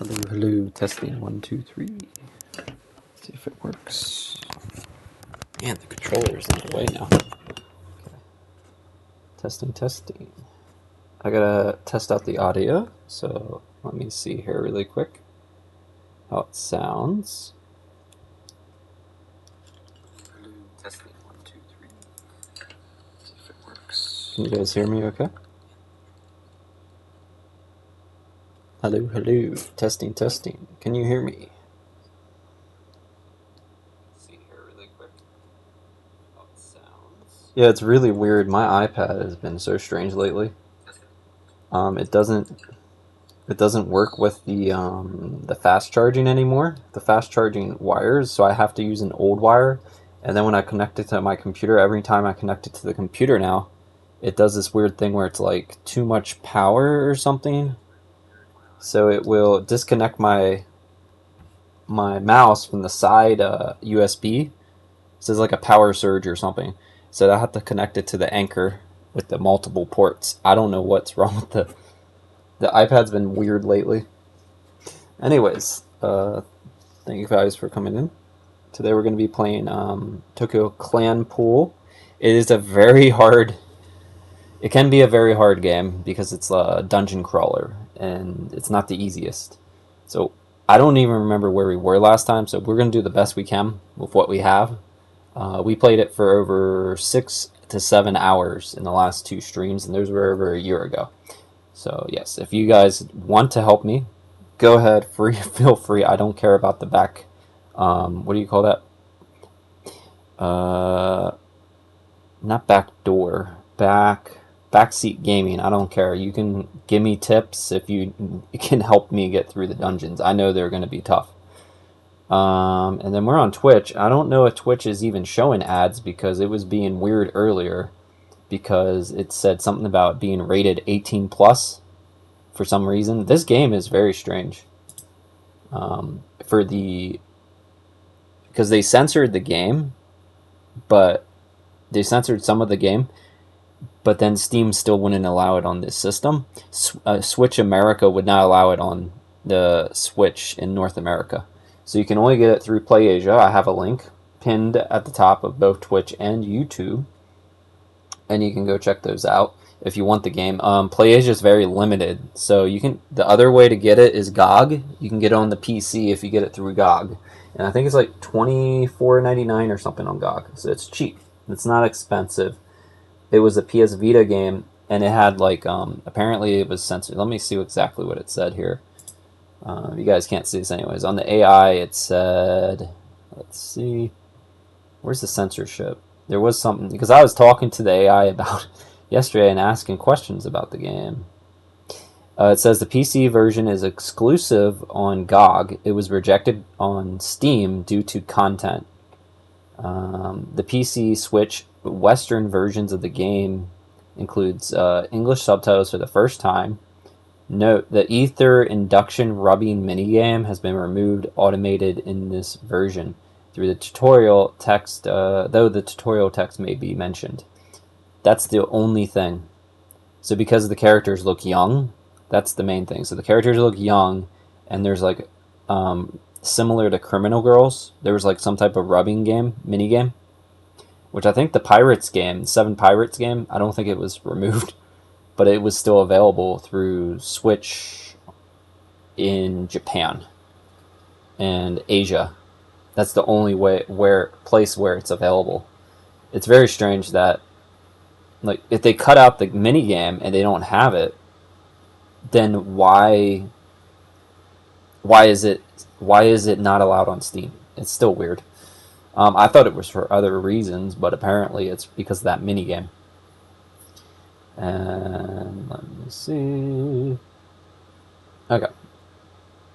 Hello, hello, testing 1, 2, 3. See if it works. And the controller's in the way now. Okay. Testing, testing. I gotta test out the audio, so let me see here really quick how it sounds. Hello, testing 1, 2, 3. See if it works. Can you guys hear me okay? Hello, hello, testing, testing. Can you hear me? See here really quick how it sounds. Yeah, it's really weird. My iPad has been so strange lately. It doesn't work with the fast charging anymore, the fast charging wires, so I have to use an old wire. And then when I connect it to my computer, every time I connect it to the computer now, it does this weird thing where it's like too much power or something. So it will disconnect my mouse from the side USB. So it's like a power surge or something. So I have to connect it to the Anchor with the multiple ports. I don't know what's wrong with the iPad's been weird lately. Anyways, thank you guys for coming in. Today we're going to be playing Tokyo Clanpool. It is a very hard... It can be a very hard game because it's a dungeon crawler and it's not the easiest. So I don't even remember where we were last time, so we're going to do the best we can with what we have. We played it for over 6 to 7 hours in the last 2 streams, and those were over a year ago. So yes, if you guys want to help me, go ahead, feel free. I don't care about the back, what do you call that? Not back door, backseat gaming. I don't care. You can give me tips if you can help me get through the dungeons. I know they're going to be tough. And then we're on Twitch. I don't know if Twitch is even showing ads because it was being weird earlier because it said something about being rated 18 plus for some reason. This game is very strange. Because they censored the game, but they censored some of the game, but then Steam still wouldn't allow it on this system. Switch America would not allow it on the Switch in North America. So you can only get it through Playasia. I have a link pinned at the top of both Twitch and YouTube, and you can go check those out if you want the game. Playasia is very limited, so you can. The other way to get it is GOG. You can get it on the PC if you get it through GOG, and I think it's like $24.99 or something on GOG. So it's cheap. It's not expensive. It was a PS Vita game, and it had like apparently it was censored. Let me see exactly what it said here. You guys can't see this anyways. On the AI, it said, let's see, where's the censorship? There was something, because I was talking to the AI about yesterday and asking questions about the game. It says the PC version is exclusive on GOG. It was rejected on Steam due to content. The PC Switch Western versions of the game includes English subtitles for the first time. Note, the Ether induction rubbing minigame has been removed automated in this version through the tutorial text, though the tutorial text may be mentioned. That's the only thing. So because the characters look young, that's the main thing. So the characters look young, and there's like, similar to Criminal Girls, there was like some type of rubbing game, minigame, which I think the Pirates game, 7 Pirates game, I don't think it was removed. But it was still available through Switch in Japan and Asia. That's the only place where it's available. It's very strange that, like, if they cut out the minigame and they don't have it, then why is it not allowed on Steam? It's still weird. I thought it was for other reasons, but apparently it's because of that minigame. And let me see. Okay.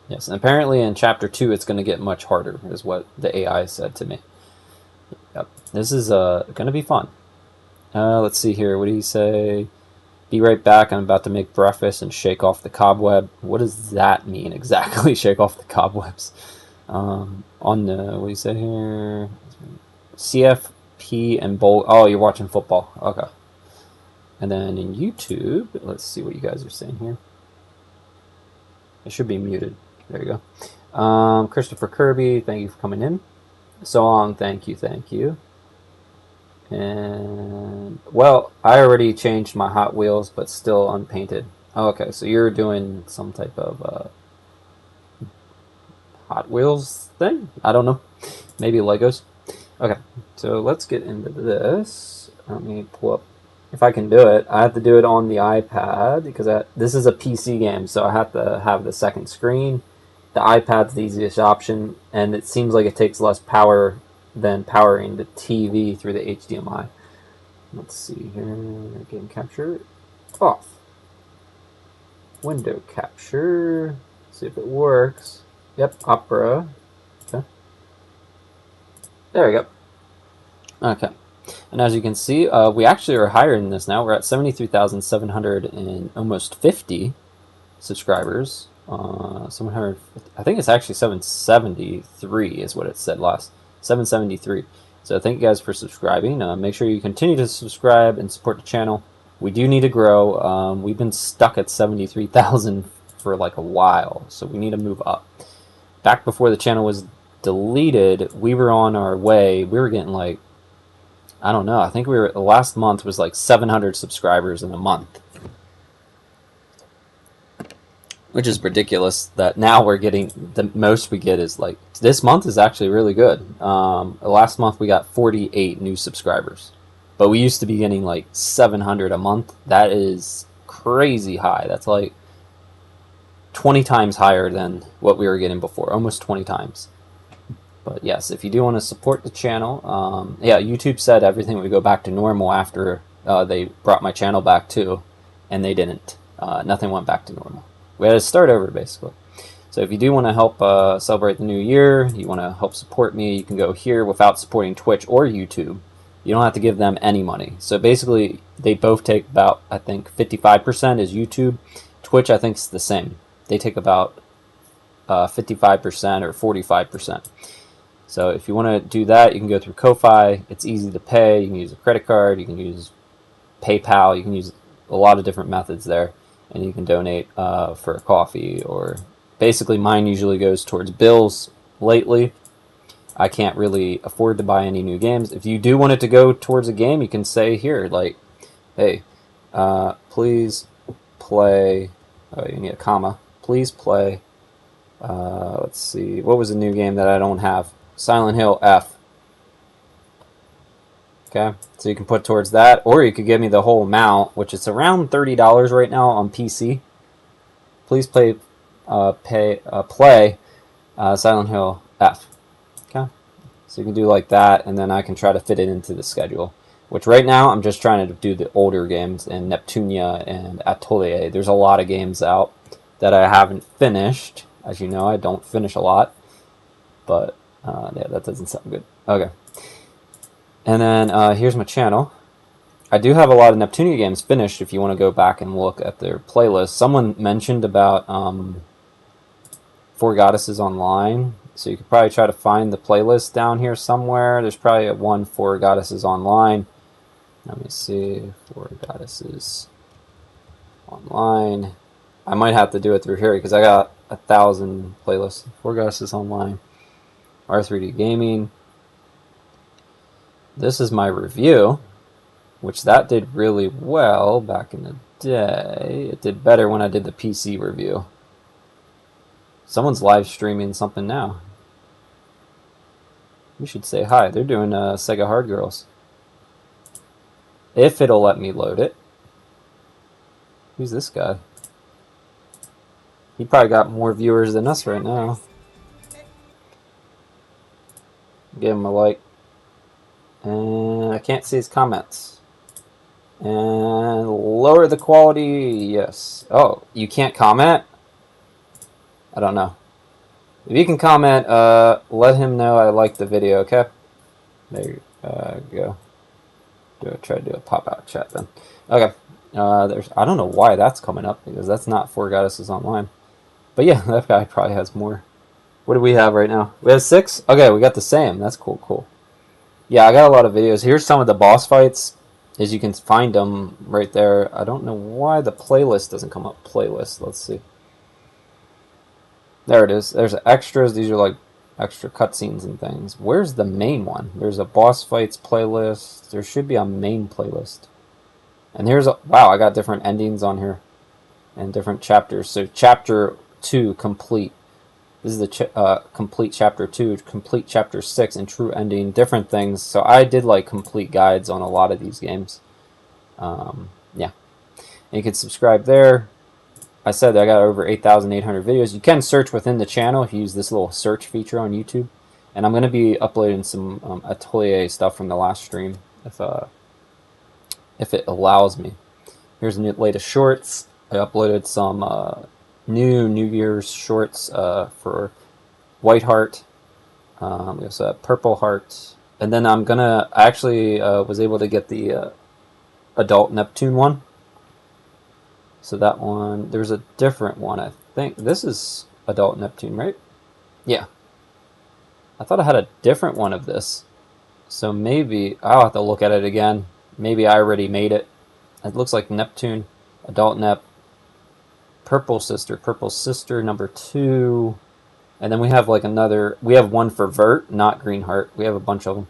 Yes, and apparently in Chapter 2 it's going to get much harder, is what the AI said to me. Yep. This is going to be fun. Let's see here. What do you say? Be right back. I'm about to make breakfast and shake off the cobweb. What does that mean exactly? Shake off the cobwebs. On the, what do you say here? CFP and bowl. Oh, you're watching football. Okay. And then in YouTube, let's see what you guys are saying here. It should be muted. There you go. Christopher Kirby, thank you for coming in. Song, thank you. And, well, I already changed my Hot Wheels, but still unpainted. Okay, so you're doing some type of Hot Wheels thing? I don't know. Maybe Legos. Okay, so let's get into this. Let me pull up. If I can do it, I have to do it on the iPad because this is a PC game, so I have to have the second screen. The iPad's the easiest option, and it seems like it takes less power than powering the TV through the HDMI. Let's see here. Game capture off. Window capture. See if it works. Yep, Opera. Okay. There we go. Okay. And as you can see, we actually are higher than this now. We're at 73,700 and almost 50 subscribers. 700. I think it's actually 773 is what it said last. 773. So thank you guys for subscribing. Make sure you continue to subscribe and support the channel. We do need to grow. We've been stuck at 73,000 for like a while, so we need to move up. Back before the channel was deleted, we were on our way. We were getting like, I don't know, I think we were, last month was like 700 subscribers in a month. Which is ridiculous that now we're getting, the most we get is like, this month is actually really good. Last month we got 48 new subscribers. But we used to be getting like 700 a month. That is crazy high. That's like 20 times higher than what we were getting before. Almost 20 times. But yes, if you do want to support the channel, yeah, YouTube said everything would go back to normal after they brought my channel back too. And they didn't. Nothing went back to normal. We had to start over, basically. So if you do want to help celebrate the new year, you want to help support me, you can go here without supporting Twitch or YouTube. You don't have to give them any money. So basically, they both take about, I think, 55% is YouTube. Twitch, I think, is the same. They take about 55% or 45%. So if you want to do that, you can go through Ko-Fi. It's easy to pay. You can use a credit card. You can use PayPal. You can use a lot of different methods there. And you can donate for a coffee, or basically mine usually goes towards bills. Lately, I can't really afford to buy any new games. If you do want it to go towards a game, you can say here, like, hey, please play, oh, you need a comma, please play, let's see, what was the new game that I don't have? Silent Hill F. Okay, so you can put towards that, or you could give me the whole amount, which is around $30 right now on PC. Please play, Silent Hill F. Okay, so you can do like that, and then I can try to fit it into the schedule. Which right now I'm just trying to do the older games, and Neptunia and Atelier. There's a lot of games out that I haven't finished. As you know, I don't finish a lot, but yeah, that doesn't sound good. Okay. And then here's my channel. I do have a lot of Neptunia games finished if you want to go back and look at their playlist. Someone mentioned about Four Goddesses Online, so you could probably try to find the playlist down here somewhere. There's probably one Four Goddesses Online. Let me see, Four Goddesses Online. I might have to do it through here because I got 1,000 playlists. Four Goddesses Online. R3D Gaming. This is my review, which that did really well back in the day. It did better when I did the PC review. Someone's live streaming something now. We should say hi. They're doing Sega Hard Girls. If it'll let me load it. Who's this guy? He probably got more viewers than us right now. Give him a like. And I can't see his comments. And lower the quality, yes. Oh, you can't comment? I don't know. If you can comment, let him know I like the video, okay? There you go. Try to do a pop-out chat then. Okay. I don't know why that's coming up, because that's not Four Goddesses Online. But yeah, that guy probably has more. What do we have right now? We have 6? Okay, we got the same. That's cool. Yeah, I got a lot of videos. Here's some of the boss fights. As you can find them right there. I don't know why the playlist doesn't come up. Playlist, let's see. There it is. There's extras. These are like extra cutscenes and things. Where's the main one? There's a boss fights playlist. There should be a main playlist. And here's a, wow, I got different endings on here and different chapters. So chapter 2 complete. This is the complete chapter 2, complete chapter 6, and true ending. Different things. So I did like complete guides on a lot of these games. Yeah, and you can subscribe there. I said that I got over 8,800 videos. You can search within the channel if you use this little search feature on YouTube. And I'm going to be uploading some Atelier stuff from the last stream if it allows me. Here's the latest shorts. I uploaded some New Year's shorts for White Heart. We also have Purple Heart. And then I'm going to, I actually was able to get the Adult Neptune one. So that one, there's a different one, I think. This is Adult Neptune, right? Yeah. I thought I had a different one of this. So maybe, I'll have to look at it again. Maybe I already made it. It looks like Neptune, Adult Nep, Purple Sister number 2. And then we have like another, we have one for Vert, not Green Heart. We have a bunch of them.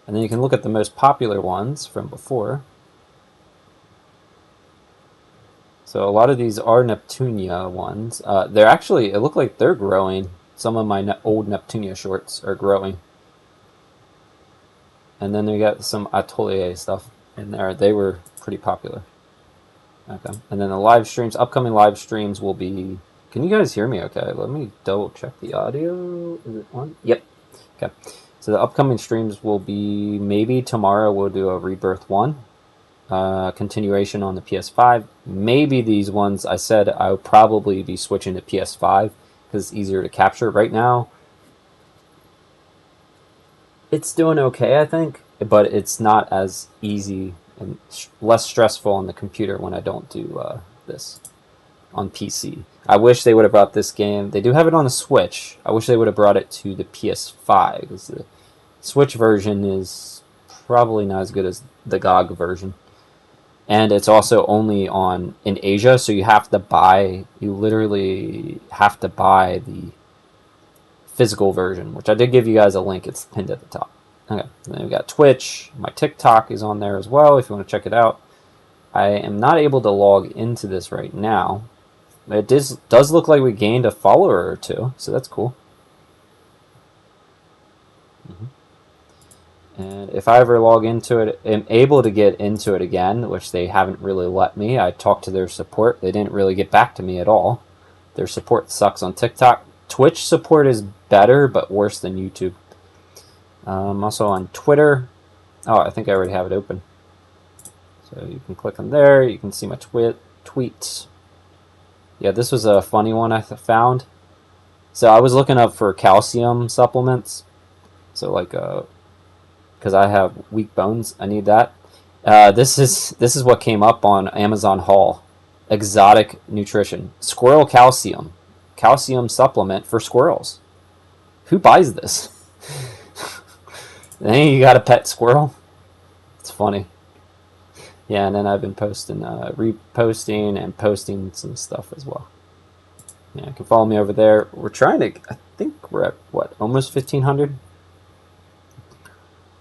And then you can look at the most popular ones from before. So a lot of these are Neptunia ones. They're actually, it looked like they're growing. Some of my old Neptunia shorts are growing. And then they got some Atelier stuff in there. They were pretty popular. Okay. And then the live streams, upcoming live streams will be, can you guys hear me okay? Let me double check the audio. Is it on? Yep. Okay. So the upcoming streams will be, maybe tomorrow we'll do a Rebirth 1. Continuation on the PS5. Maybe these ones, I said I would probably be switching to PS5 because it's easier to capture. Right now, it's doing okay, I think, but it's not as easy and less stressful on the computer when I don't do this on PC. I wish they would have brought this game. They do have it on the Switch. I wish they would have brought it to the PS5 because the Switch version is probably not as good as the GOG version. And it's also only on in Asia, so you have to buy, you literally have to buy the physical version, which I did give you guys a link. It's pinned at the top. Okay, and then we got Twitch. My TikTok is on there as well if you want to check it out. I am not able to log into this right now. It does look like we gained a follower or two, so that's cool. And if I ever log into it, am able to get into it again, which they haven't really let me. I talked to their support. They didn't really get back to me at all. Their support sucks on TikTok. Twitch support is better, but worse than YouTube. Also on Twitter. Oh, I think I already have it open. So you can click on there. You can see my tweets. Yeah, this was a funny one I found. So I was looking up for calcium supplements. So like because I have weak bones, I need that. This is what came up on Amazon Haul. Exotic nutrition, squirrel calcium supplement for squirrels. Who buys this? Then you got a pet squirrel. It's funny. Yeah, and then I've been posting, reposting and posting some stuff as well. Yeah, you can follow me over there. We're trying to, I think we're at what, almost 1,500.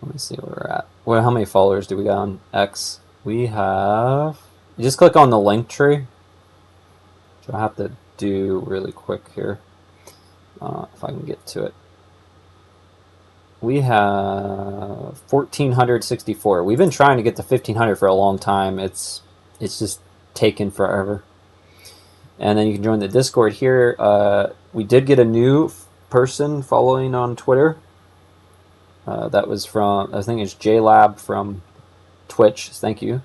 Let me see where we're at. Well, how many followers do we got on X? We have, you just click on the link tree, which I have to do really quick here, if I can get to it. We have 1,464. We've been trying to get to 1,500 for a long time. It's just taken forever. And then you can join the Discord here. We did get a new person following on Twitter. That was from, I think it's JLab from Twitch. Thank you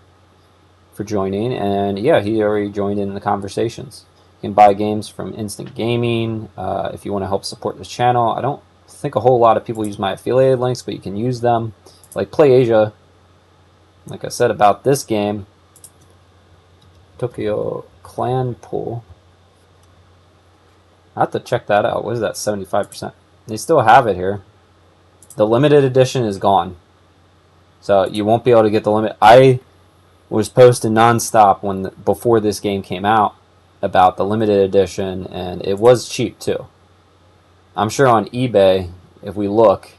for joining. And yeah, he already joined in the conversations. You can buy games from Instant Gaming if you want to help support this channel. I don't think a whole lot of people use my affiliated links, but you can use them. Like Playasia, like I said about this game, Tokyo Clanpool. I have to check that out. What is that, 75%? They still have it here. The limited edition is gone. So you won't be able to get the limit. I was posting nonstop before this game came out. about the limited edition, and it was cheap too. I'm sure on eBay, if we look,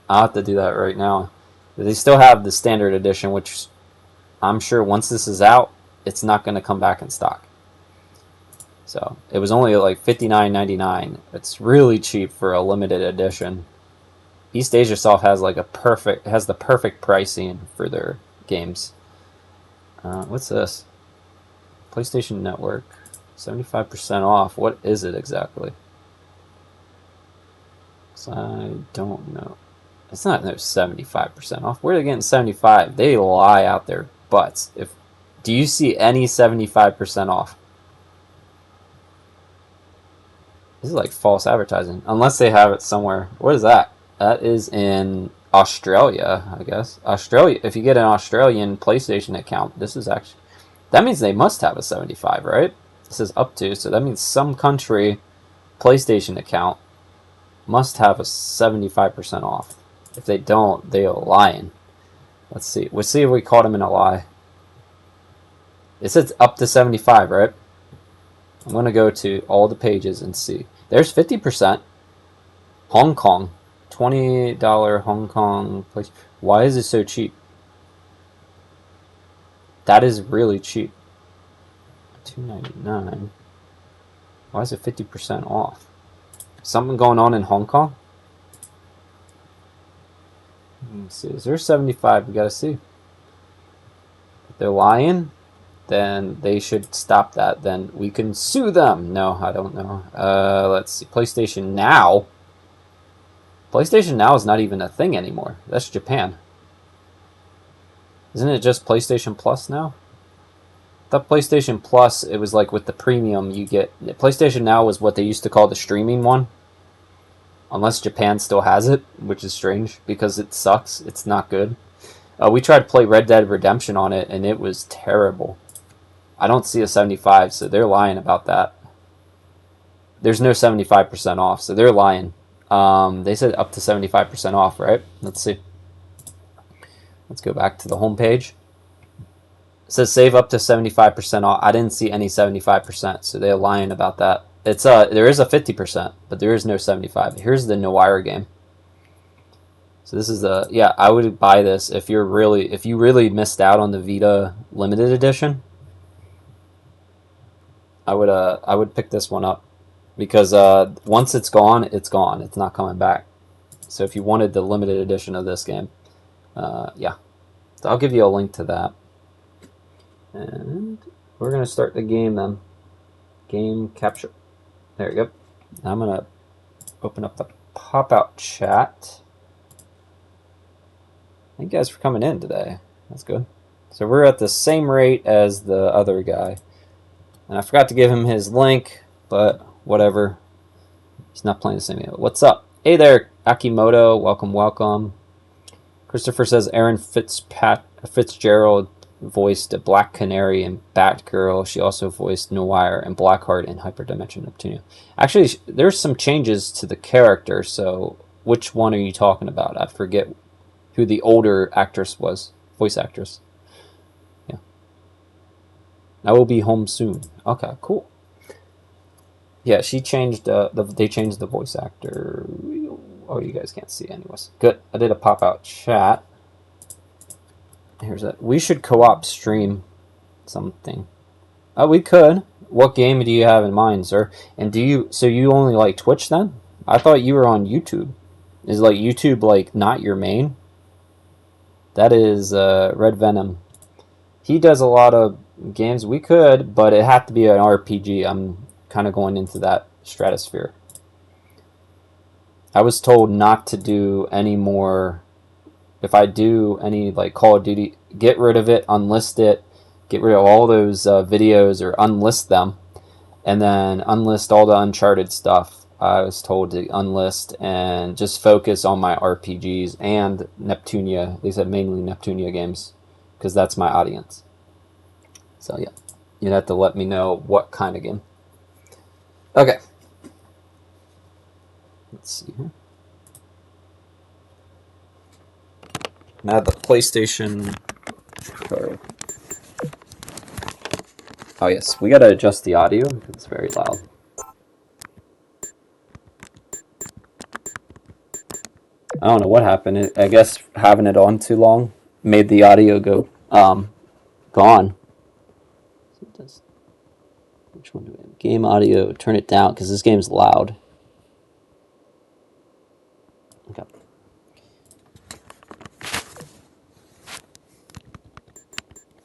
I'll have to do that right now. They still have the standard edition, which I'm sure once this is out, it's not going to come back in stock. So it was only like $59.99. It's really cheap for a limited edition. East Asia Soft has like the perfect pricing for their games. What's this? PlayStation Network, 75% off. What is it exactly? I don't know. It's not no 75% off. Where are they getting 75? They lie out their butts. Do you see any 75% off? This is like false advertising. Unless they have it somewhere. What is that? That is in Australia, I guess. Australia. If you get an Australian PlayStation account, this is actually... That means they must have a 75, right? This is up to. So that means some country PlayStation account must have a 75% off. If they don't, they are lying. Let's see. Let's see if we caught them in a lie. It says up to 75, right? I'm going to go to all the pages and see. There's 50%. Hong Kong. $20 Hong Kong place. Why is it so cheap? That is really cheap. $2.99. Why is it 50% off? Something going on in Hong Kong? Let's see. Is there 75? We gotta see. If they're lying, then they should stop that. Then we can sue them. No, I don't know. Let's see. PlayStation Now. PlayStation Now is not even a thing anymore. That's Japan. Isn't it just PlayStation Plus now? I thought PlayStation Plus, it was like with the premium you get. PlayStation Now was what they used to call the streaming one. Unless Japan still has it, which is strange because it sucks. It's not good. We tried to play Red Dead Redemption on it, and it was terrible. I don't see a 75, so they're lying about that. There's no 75% off, so they're lying. They said up to 75% off, right? Let's see. Let's go back to the home page. It says save up to 75% off. I didn't see any 75%, so they're lying about that. It's there is a 50%, but there is no 75. Here's the Noir game. So this is I would buy this if you really missed out on the Vita limited edition. I would pick this one up because once it's gone, it's gone. It's not coming back. So if you wanted the limited edition of this game, yeah. So I'll give you a link to that. And we're gonna start the game then. Game capture. There we go. Now I'm going to open up the pop-out chat. Thank you guys for coming in today. That's good. So we're at the same rate as the other guy. And I forgot to give him his link, but whatever. He's not playing the same game. What's up? Hey there, Akimoto. Welcome, welcome. Christopher says Aaron Fitzgerald voiced a Black Canary in Batgirl. She also voiced Noir and Blackheart in Hyperdimension Neptunia. Actually, there's some changes to the character, so which one are you talking about? I forget who the older actress was, voice actress. Yeah. I will be home soon. Okay, cool. Yeah, she changed, they changed the voice actor. Oh, you guys can't see anyways. Good. I did a pop-out chat. Here's that. We should co-op stream something. We could. What game do you have in mind, sir? And so you only like Twitch then? I thought you were on YouTube. Is like YouTube like not your main? That is Red Venom. He does a lot of games. We could, but it had to be an RPG. I'm kind of going into that stratosphere. I was told not to do any more. If I do any like Call of Duty, get rid of it, unlist it, get rid of all those videos or unlist them, and then unlist all the Uncharted stuff. I was told to unlist and just focus on my RPGs and Neptunia. They said mainly Neptunia games because that's my audience. So yeah, you'd have to let me know what kind of game. Okay. Let's see here. Now the PlayStation. Sorry. Oh yes, we gotta adjust the audio. It's very loud. I don't know what happened. I guess having it on too long made the audio go gone. Which one do we have? Game audio. Turn it down because this game's loud. Okay.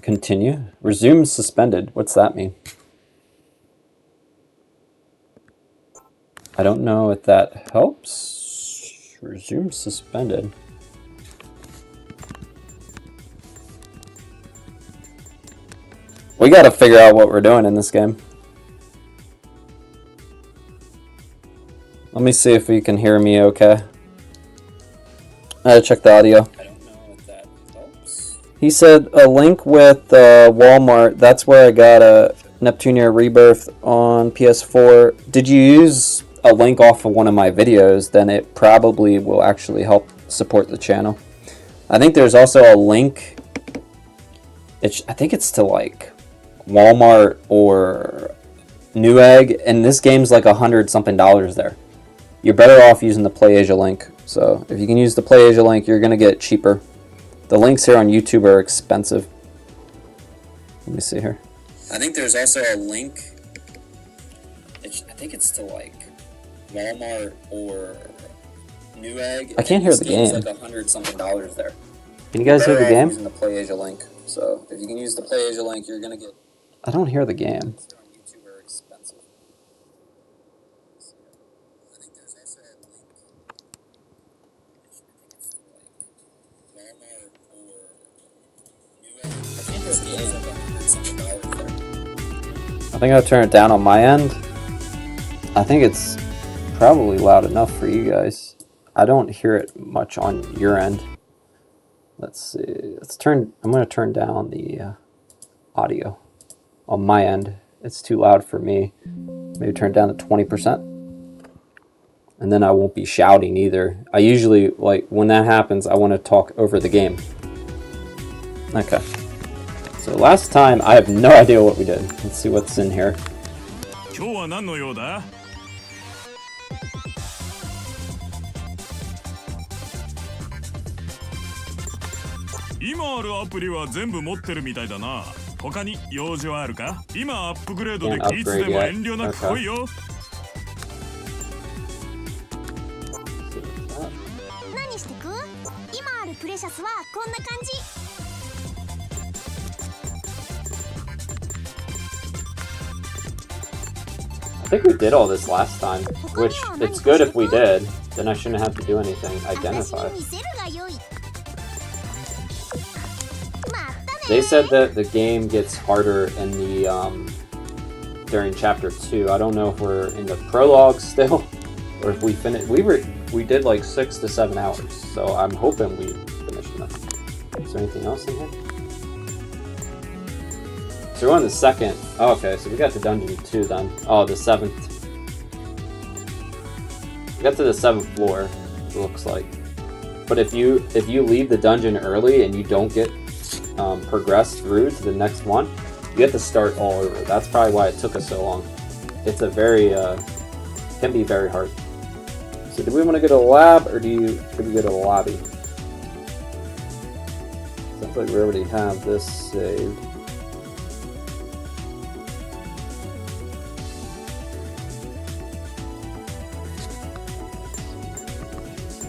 Continue. Resume suspended. What's that mean? I don't know if that helps. Resume suspended. We gotta figure out what we're doing in this game. Let me see if you can hear me okay. I gotta check the audio. I don't know if that helps. He said a link with Walmart. That's where I got a Neptunia Rebirth on PS4. Did you use a link off of one of my videos? Then it probably will actually help support the channel. I think there's also a link. I think it's to like Walmart or Newegg, and this game's like $100-something there. You're better off using the Playasia link. So if you can use the Playasia link, you're gonna get it cheaper. The links here on YouTube are expensive. Let me see here. I think there's also a link. I think it's to like Walmart or Newegg. I can't hear the game. It's like $100-something there. Can you guys hear the game? Using the Playasia link. So if you can use the Playasia link, you're gonna get. I don't hear the game. I think I'll turn it down on my end. I think it's probably loud enough for you guys. I don't hear it much on your end. Let's see. I'm going to turn down the audio on my end. It's too loud for me. Maybe turn it down to 20%. And then I won't be shouting either. I usually, like, when that happens, I want to talk over the game. Okay. So last time, I have no idea what we did. Let's see what's in here. I think we did all this last time, which it's good if we did. Then I shouldn't have to do anything. Identify. They said that the game gets harder in the during chapter 2. I don't know if we're in the prologue still, or if we finished. We did like 6 to 7 hours, so I'm hoping we finished them. Is there anything else in here? So we're on the second. Oh, okay, so we got to dungeon 2 then. Oh, the 7th. We got to the 7th floor, it looks like. But if you leave the dungeon early and you don't get progressed through to the next one, you have to start all over. That's probably why it took us so long. It's a very can be very hard. So do we want to go to the lab or should we go to the lobby? Sounds like we already have this saved.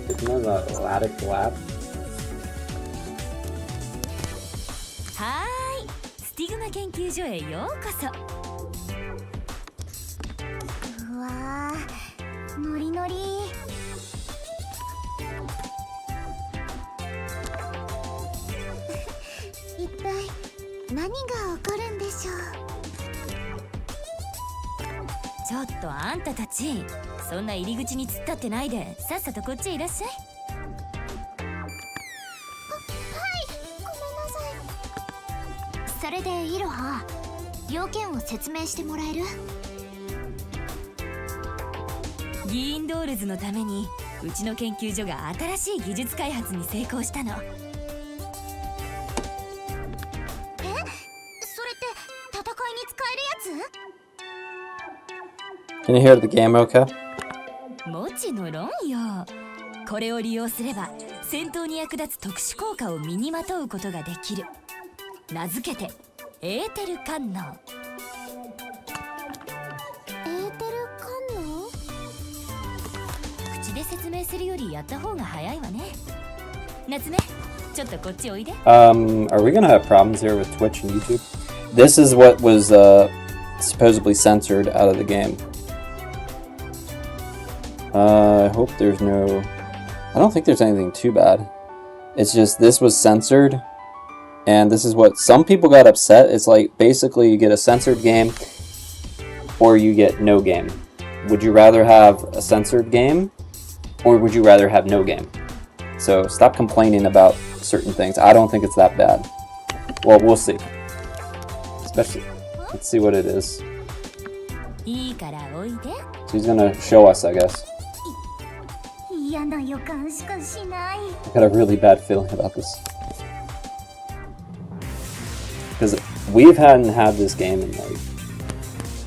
Isn't that the Attic Lab? Hi, スティグマ研究所へようこそ。うわー、ノリノリ。一体何が起こるんでしょう。ちょっとあんたたち、そんな入り口に突っ立ってないで、さっさとこっちへいらっしゃい。それでイロハ、要件を説明してもらえる？ギーンドールズのためにうちの研究所が新しい技術開発に成功したの。それって戦いに使える Can you hear the game okay? もちろんよ。これを利用すれば戦闘に役立つ特殊効果を身にまとうことができる。名付けてエーテル観能。エーテル観能？口で説明するよりやった方が早いわね。夏目、ちょっとこっちおいで。Are we gonna have problems here with Twitch and YouTube? This is what was supposedly censored out of the game. I hope there's no... I don't think there's anything too bad. It's just this was censored, and this is what some people got upset. It's like basically you get a censored game or you get no game. Would you rather have a censored game or would you rather have no game? So stop complaining about certain things. I don't think it's that bad. Well, we'll see. Especially, let's see what it is. So he's gonna show us, I guess. I got a really bad feeling about this. Because we hadn't had this game in like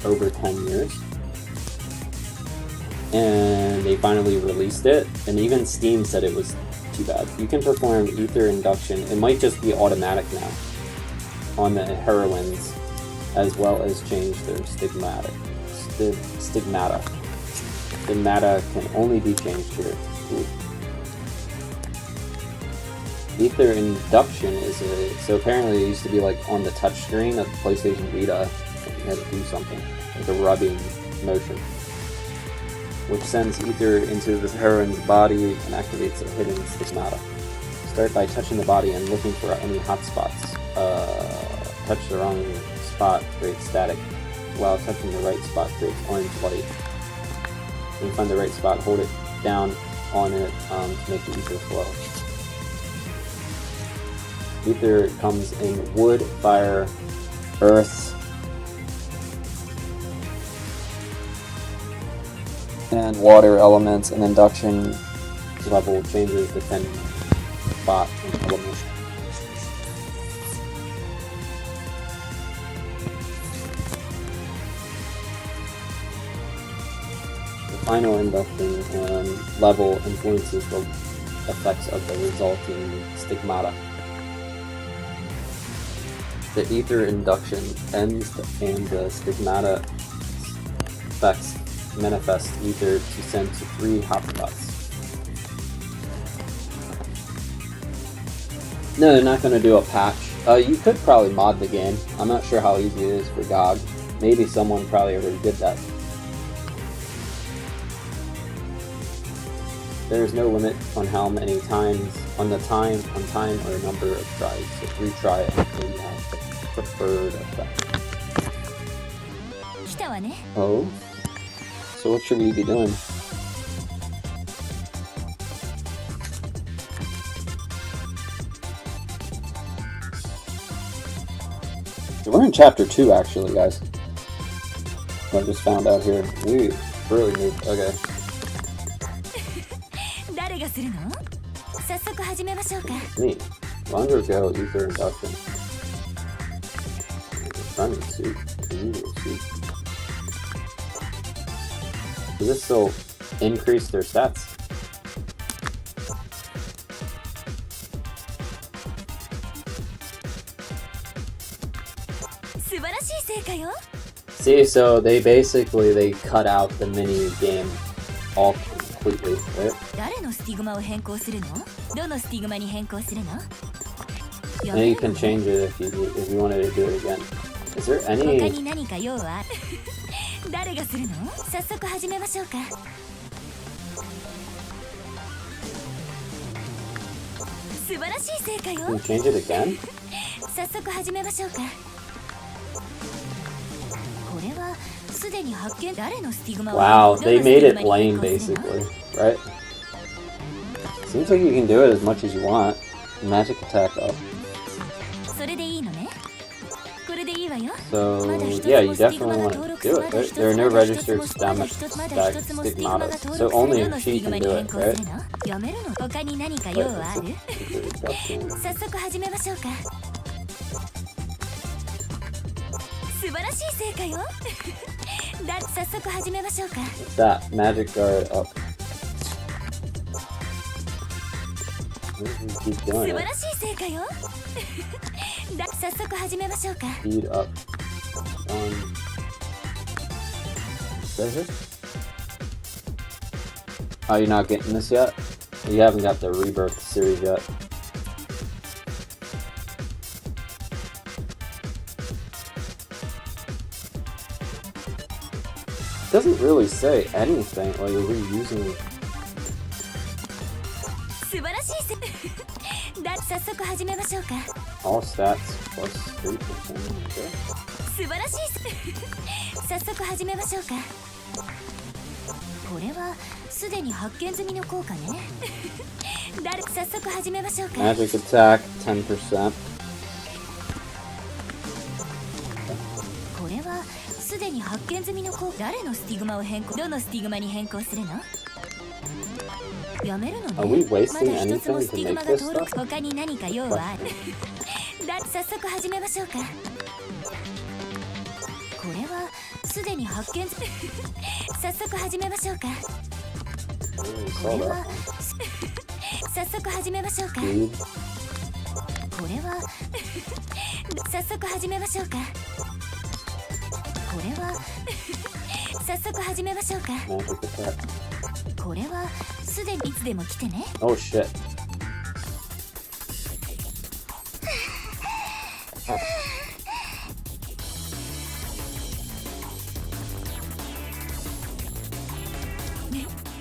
over 10 years. And they finally released it. And even Steam said it was too bad. You can perform ether induction. It might just be automatic now on the heroines, as well as change their stigmata. Stigmata can only be changed here. Ooh. Ether induction is so apparently it used to be like on the touch screen of the PlayStation Vita. You had to do something like a rubbing motion, which sends ether into the heroine's body and activates a hidden stigmata. Start by touching the body and looking for any hot spots. Touch the wrong spot creates static, while touching the right spot creates orange light. When you find the right spot, hold it down on it to make the ether flow. Ether comes in wood, fire, earth, and water elements, and induction level changes depending on spot and element. The final induction level influences the effects of the resulting stigmata. The ether induction ends and the stigmata effects manifest ether to send to 3 hotspots. No, they're not going to do a patch. You could probably mod the game. I'm not sure how easy it is for GOG. Maybe someone probably already did that. There is no limit on how many times, on time or number of tries. So retry until you have the preferred effect. Oh? So what should we be doing? We're in chapter 2 actually, guys. I just found out here. We really moved. Okay. 誰がするの？早速始めましょうか。Me. Longer go ether induction. Running suit. Unusual suit. Does this still increase their stats? See, so they cut out the mini game all completely, right? 誰のスティグマを変更するの？どのスティグマに変更するの？ And you can change it if you wanted to do it again. Is there any? 他に何か用は？誰がするの？早速始めましょうか。素晴らしい成果よ。Can you change it again? 早速始めましょうか。これはすでに発見。誰のスティグマを？ Wow, they made it lame basically, right? Seems like you can do it as much as you want. Magic attack though. それでいいのね。これでいいわよ。 So yeah, you definitely want to do it. There are no registered stigmata, so only if she can do it, right? やめるの？他に何か用はある？早速始めましょうか。素晴晴らしい成果よだ早速始めましょうか What's that? Magic guard up. Keep 素 doing 晴 it. らしい成果よだ早速始めましょうか Speed up. Is that here? Oh, you're not getting this yet? You haven't got the Rebirth series yet. It doesn't really say anything. Like, are we using 素晴らしい成だ早速始めましょうか all stats plus 3%? Okay. 素晴らしい早速始めましょうかこれはすでに発見済みの効果ね早速始めましょうか Magic attack 10%. これはすでに発見済みの効果誰のスティグマを変更どのスティグマに変更するのやめるの Are we ねま wasting だ一つも anything ステ to ィグマ make が this 登録 stuff? 他に何か用はある早速始めましょうかこれはすでに発見早速始めましょうか We こ saw れ that は one. 早速始めましょうか Speed. これは早速始めましょうかこれは早速始めましょうか Magic attack. これはすでにいつでも来てね Oh shit.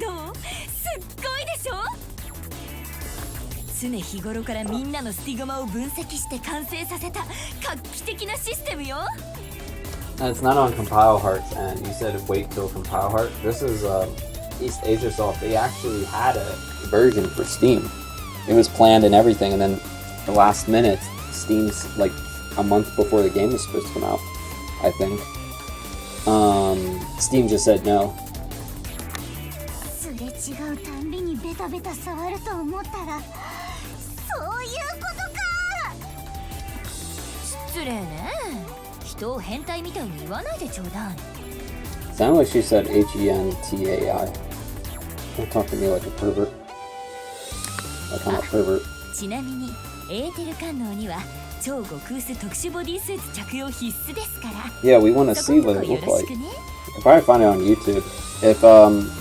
どうすっごいでしょ常日頃からみんなのスティグマを分析して完成させた画期的なシステムよ And it's not on Compile Heart's end. You said wait till Compile Heart. This is East Asia Soft. They actually had a version for Steam. It was planned and everything, and then the last minute, Steam's like a month before the game was supposed to come out, I think. Steam just said no. すれ違うたんびにベタベタ触ると思ったらそういうことか失礼ね人を変態みたいに言わないでちょうだい Sounded like she said HENTAI. Don't talk to me like a pervert. Like I'm a pervert. ちなみにエーテル観音には超極薄特殊ボディスーツ着用必須ですから Yeah, we want to そ see こ what も it よ looked ろし like. くね I'll probably find it on YouTube. If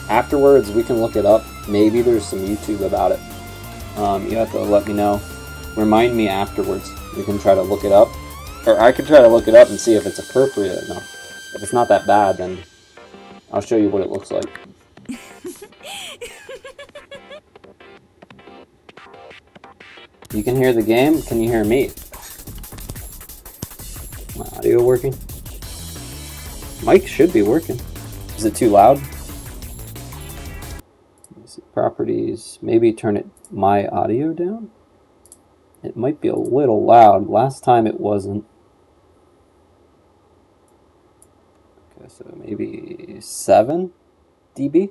afterwards we can look it up, maybe there's some YouTube about it. You have to let me know. Remind me afterwards. We can try to look it up. Or I could try to look it up and see if it's appropriate enough. If it's not that bad, then I'll show you what it looks like. You can hear the game? Can you hear me? My audio working? Mic should be working. Is it too loud? Let me see. Properties. Maybe turn it my audio down? It might be a little loud. Last time it wasn't. Okay, so maybe 7 dB?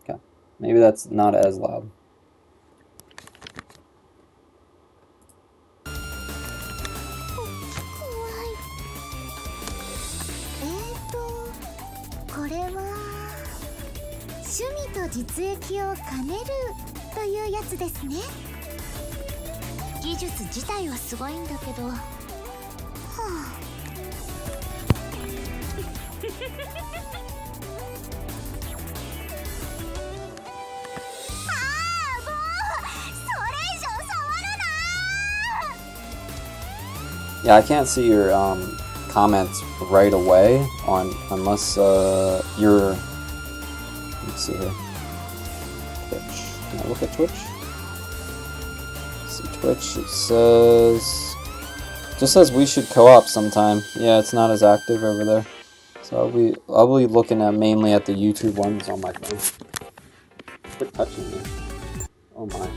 Okay. Maybe that's not as loud. これは趣味と実益を兼ねるというやつですね技術自体はすごいんだけどはあYeah, I can't see your comments right away on unless you're. Let's see here. Twitch. Can I look at Twitch? See Twitch. It says just says we should co-op sometime. Yeah, it's not as active over there. So I'll be looking at mainly at the YouTube ones on my phone. Quit touching me. Oh my.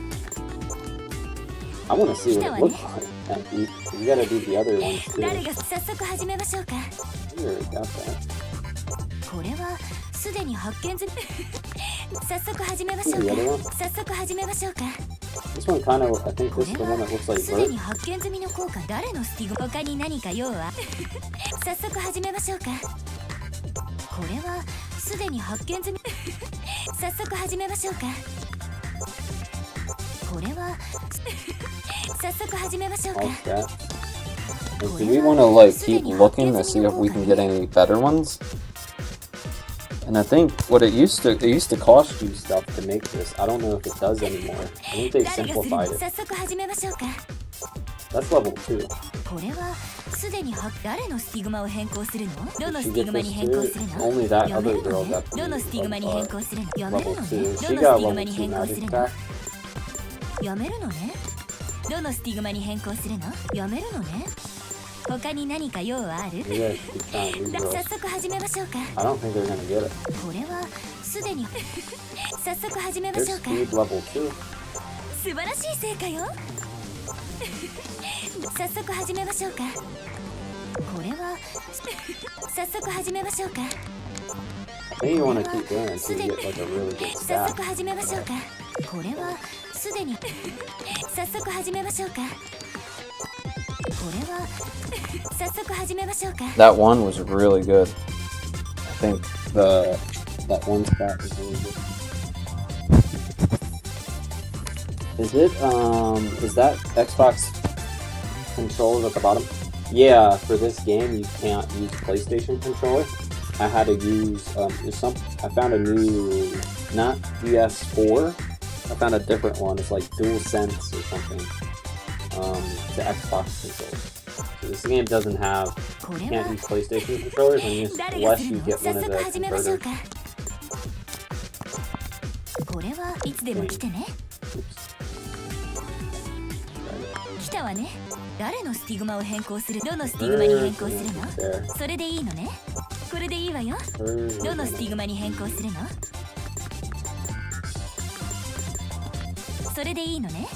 I want to see what it looks like. You gotta do the other ones too. 誰が早速始めましょうか You already got that. これはすでに発見済み早速始めましょう The other か one? 早速始めましょうか This one kind of, I think this is the one that looks like すで Vert. に発見済みの効果誰のスティグ他に何か用は早速始めましょうかこれはすでに発見済み早速始めましょうかこれは早速始めましょうか All stats. Like, do we want to like keep looking to see if we can get any better ones? And I think what it used to cost you stuff to make this. I don't know if it does anymore. I think they 誰がする simplified の it. 早速始めましょうか That's level 2. これはすでに誰のスティグマを変更するのどの If ス she ティ gets グマに this 変更 too, するの only that 読め other るの girl ね got どのスティグマに変更するの読める level のね 2. どの She ステ got ィグマ level に 2 変更す magic るの back. 読めるのねどのスティグマに変更するの読めるのね他に何か用はある You guys keep trying these 早 girls. 速始めましょうか I don't think they're gonna get it. これはすでに早速始めま Their しょうか speed level 2. 素晴らしい成果よ早速始めましょうかこれは早速始めましょうか I think you want to keep going until you get like a really good 早 stat. 速始めましょうかこれはすでに早速始めましょうかこれは早速始めましょうか That one was really good. I think that one stat is really good. Is that Xbox controllers at the bottom? Yeah, for this game you can't use PlayStation controller. I had to use I found a new, not PS4. I found a different one. It's like DualSense or something. To Xbox controllers. So this game doesn't have, you can't use PlayStation controllers unless you get one of the converters. これはいつでも来てね Oops. 来たわね誰のスティグマを変更するどのスティグマに変更する There. のそれでいいのねこれでいいわよ Where's どの the- スティグマに変更するのそれでいいのね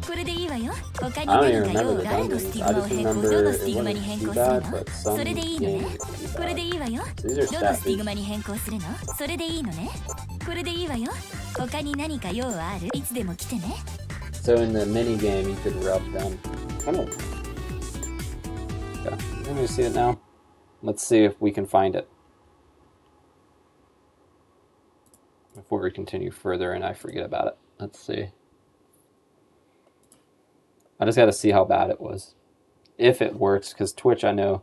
これでいいわよ他に I don't 何 even か remember 用 the 誰のステ dungeons. ィグ I マを just 変更 remember どの it スティグマに wasn't 変 too 更する bad, の but そ some れでいいのね games could be これ bad. でいいわよ So these are どの stat スティグ boosts. マに変更するのそれでいいのねこれでいいわよ他に何か用はあるいつでも来てね So in the mini game, you could rub them. Kind of. Okay, let me see it now. Let's see if we can find it before we continue further and I forget about it. Let's see. I just got to see how bad it was, if it works, because Twitch I know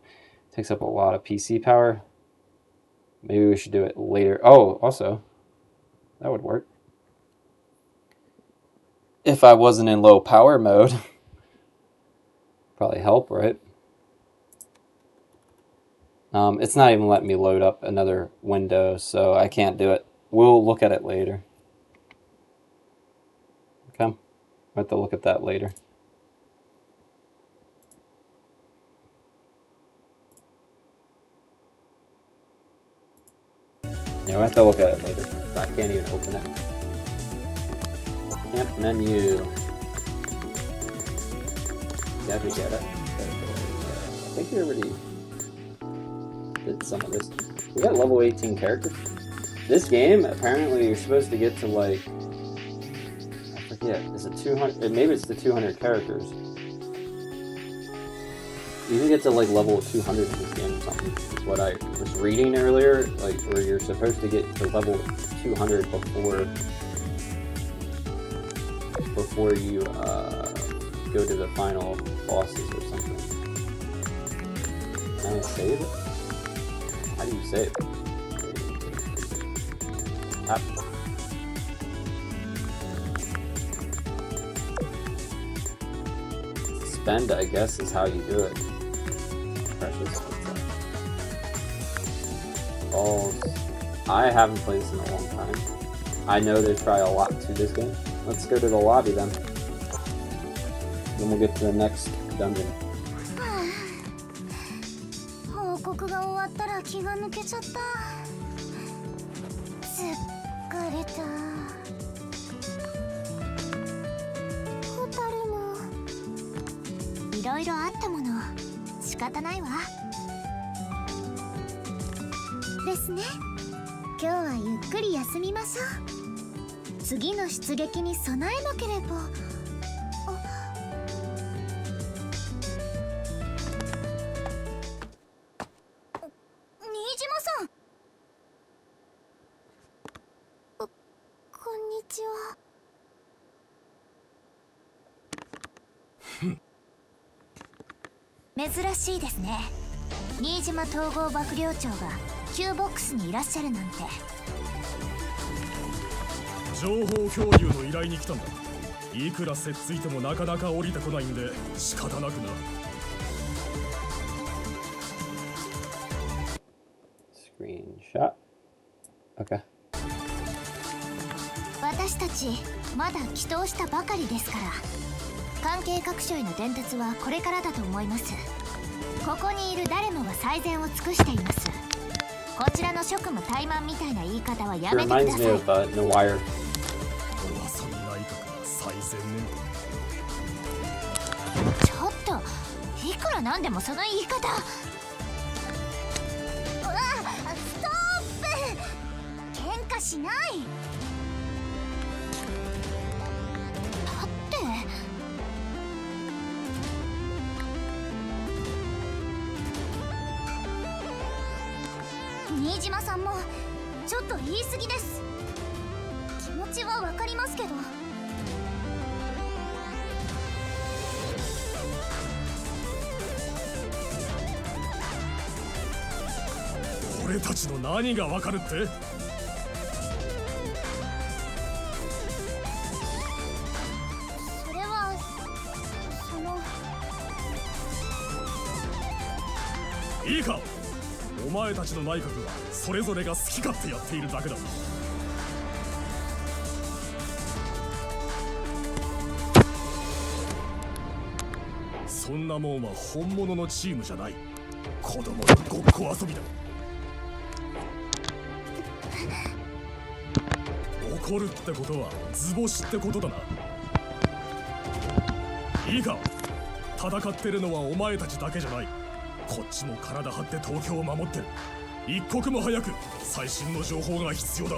takes up a lot of PC power. Maybe we should do it later. Oh, also, that would work. If I wasn't in low power mode. Probably help, right? It's not even letting me load up another window, so I can't do it. We'll look at it later. Okay? We'll have to look at that later. Yeah, we'll have to look at it later. I can't even open it. Camp menu. Did we get it? I think we already did some of this. We got level 18 characters. This game, apparently you're supposed to get to like, I forget, is it 200? Maybe it's the 200 characters. You can get to like level 200 in this game or something. Is what I was reading earlier, like where you're supposed to get to level 200 before you go to the final bosses or something. Can I save it? How do you save? Tap. Spend, I guess, is how you do it. Precious. Balls. I haven't played this in a long time. I know there's probably a lot to this game. Let's go to the lobby then. Then we'll get to the next dungeon. 報告が終わったら気が抜けちゃった疲れたホタルもいろいろあったもの仕方ないわですね今日はゆっくり休みましょう次の出撃に備えなければ。新島さん、こんにちは。珍しいですね。新島統合幕僚長が Q ボックスにいらっしゃるなんて。情報共有の依頼に来たんだ。いくらせっついてもなかなか降りてこないんで仕方なくな。Screenshot. Okay. 私たちまだ帰投したばかりですから、関係各所への伝達はこれからだと思います。ここにいる誰もが最善を尽くしています。こちらの職務怠慢みたいな言い方はやめてくだ Reminds さ me い。 of No Wire. お遊び内閣が最善ね。ちょっと、いくらなんでもその言い方。うわ、ストップ。喧嘩しない。だって新島さんもちょっと言い過ぎです。気持ちはわかりますけど。俺たちの何がわかるって？それはその。いいか、お前たちの内閣はそれぞれが好き勝手やっているだけだ。そんなもんは本物のチームじゃない。子供のごっこ遊びだ。怒るってことは図星ってことだな。いいか、戦ってるのはお前たちだけじゃない。こっちも体張って東京を守ってる。一刻も早く最新の情報が必要だ。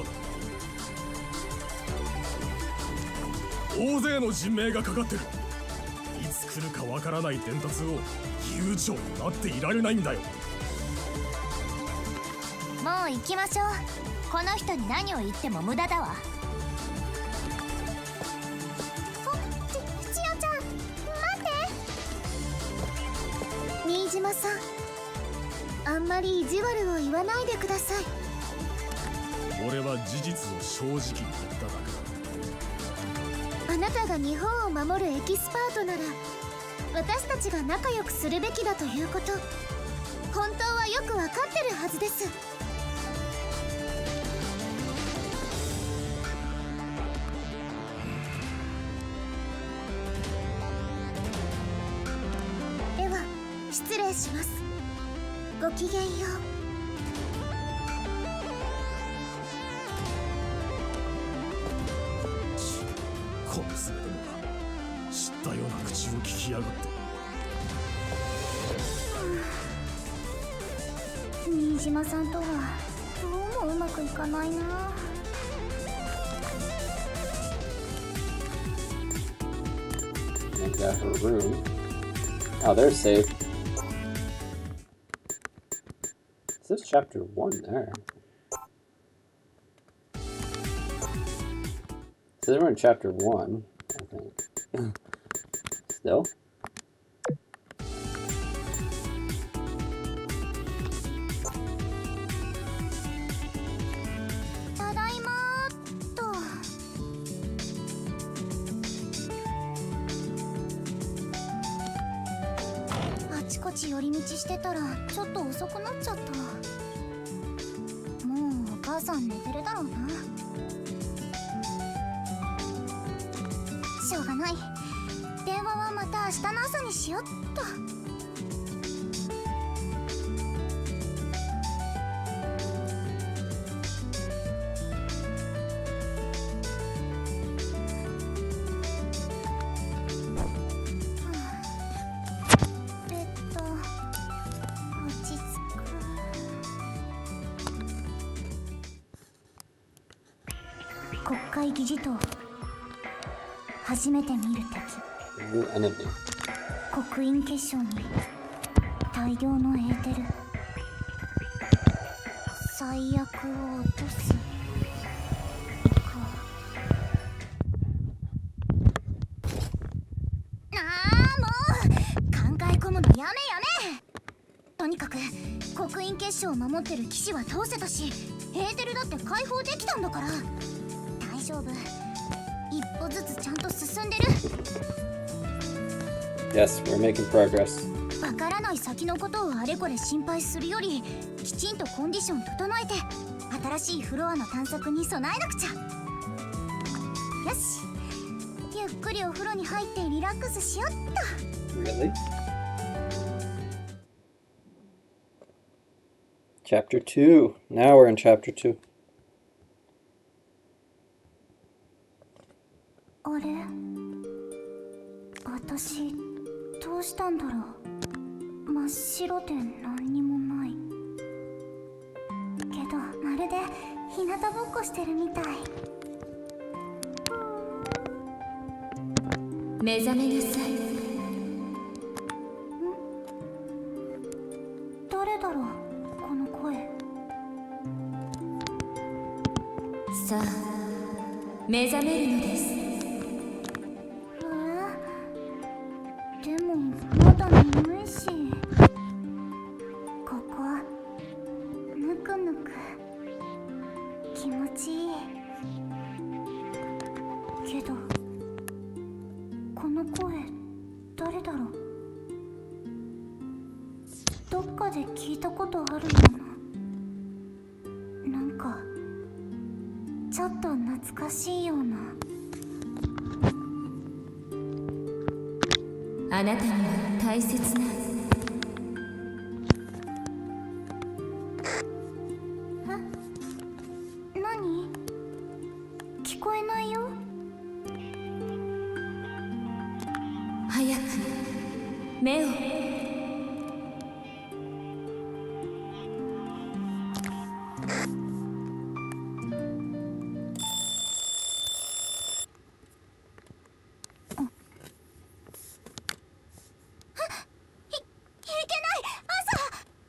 大勢の人命がかかってる。いつ来るかわからない伝達を悠長に待っていられないんだよ。もう行きましょう。この人に何を言っても無駄だわ。千代ちゃん、待って。新島さん、あんまり意地悪を言わないでください。俺は事実を正直に言っただけだ。あなたが日本を守るエキスパートなら、私たちが仲良くするべきだということ、本当はよくわかってるはずです。では失礼します。ごきげんよう。小娘どもが知ったような口を聞きやがって。新島さんとはどうもうまくいかないな。Make that her room. Oh, they're safe. This is chapter 1 there. So we're in chapter 1, I think. Still? ただいまーっと。あちこち寄り道してたらちょっと遅くなっちゃった。もうお母さん寝てるだろうな。しょうがない。電話はまた明日の朝にしよっと。落ち着く。国会議事堂。初めて見る敵。 New enemy. 刻印結晶に大量のエーテル。最悪を落とすか。もう考え込むのやめ。とにかく刻印結晶を守ってる騎士は倒せたし、エーテルだって解放できたんだから大丈夫。一歩ずつちゃんと進んでる。 Yes, we're making progress. わからない先のことをあれこれ心配するより、きちんとコンディション整えて新しいフロアの探索に備えなくちゃ。よし、ゆっくりお風呂に入ってリラックスしよっと。 Really? Chapter 2. Now we're in Chapter 2. あれ、私どうしたんだろう。真っ白で何にもないけど、まるで日向ぼっこしてるみたい。目覚めなさい。誰だろうこの声。さあ目覚めるのです。でもまだ眠いし。ここぬくぬく気持ちいいけど、この声誰だろう。どっかで聞いたことあるような。なんかちょっと懐かしいような。あなたには大切な何？聞こえないよ。早く目を。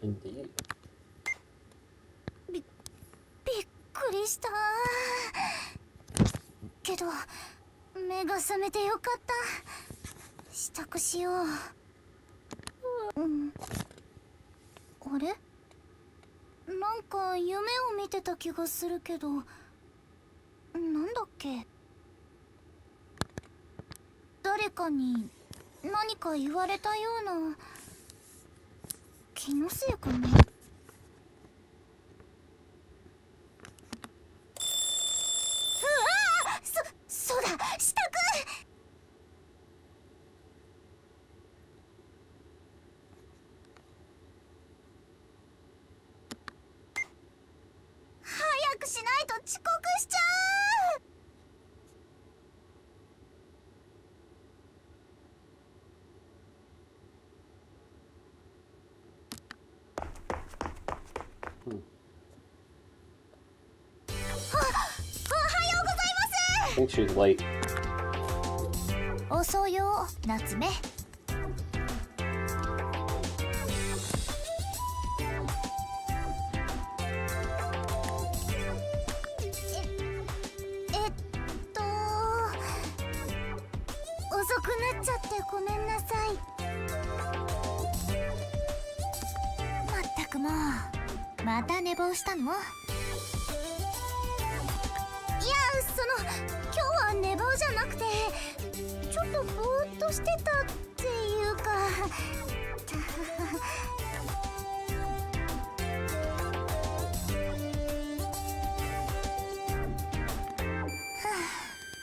Indeed. びっくりしたけど、目が覚めてよかった。支度しよう。あれ、なんか夢を見てた気がするけど、なんだっけ。誰かに何か言われたような。気のせいかな。そうだ、支度。早くしないと遅刻しちゃう。I think she's late. 遅いよ、夏目。遅くなっちゃってごめんなさい。まったくもう、また寝坊したの？いや、今日は寝坊じゃなくて、ちょっとぼーっとしてたっていうか。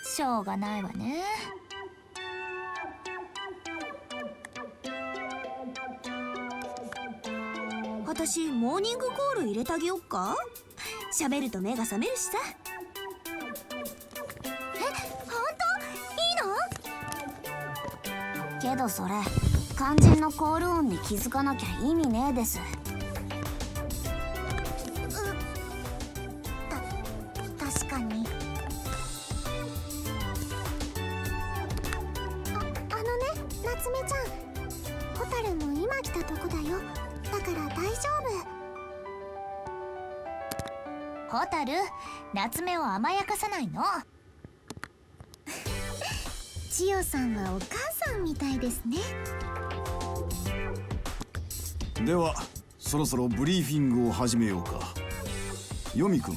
しょうがないわね。私モーニングコール入れてあげよっか。喋ると目が覚めるしさ。けどそれ肝心のコール音に気づかなきゃ意味ねえです。確かに。たとこだよ。だから大丈夫。ホタル、夏目を甘やかさないの。千代さんはお母さんみたいですね。ではそろそろブリーフィングを始めようか。ヨミ君、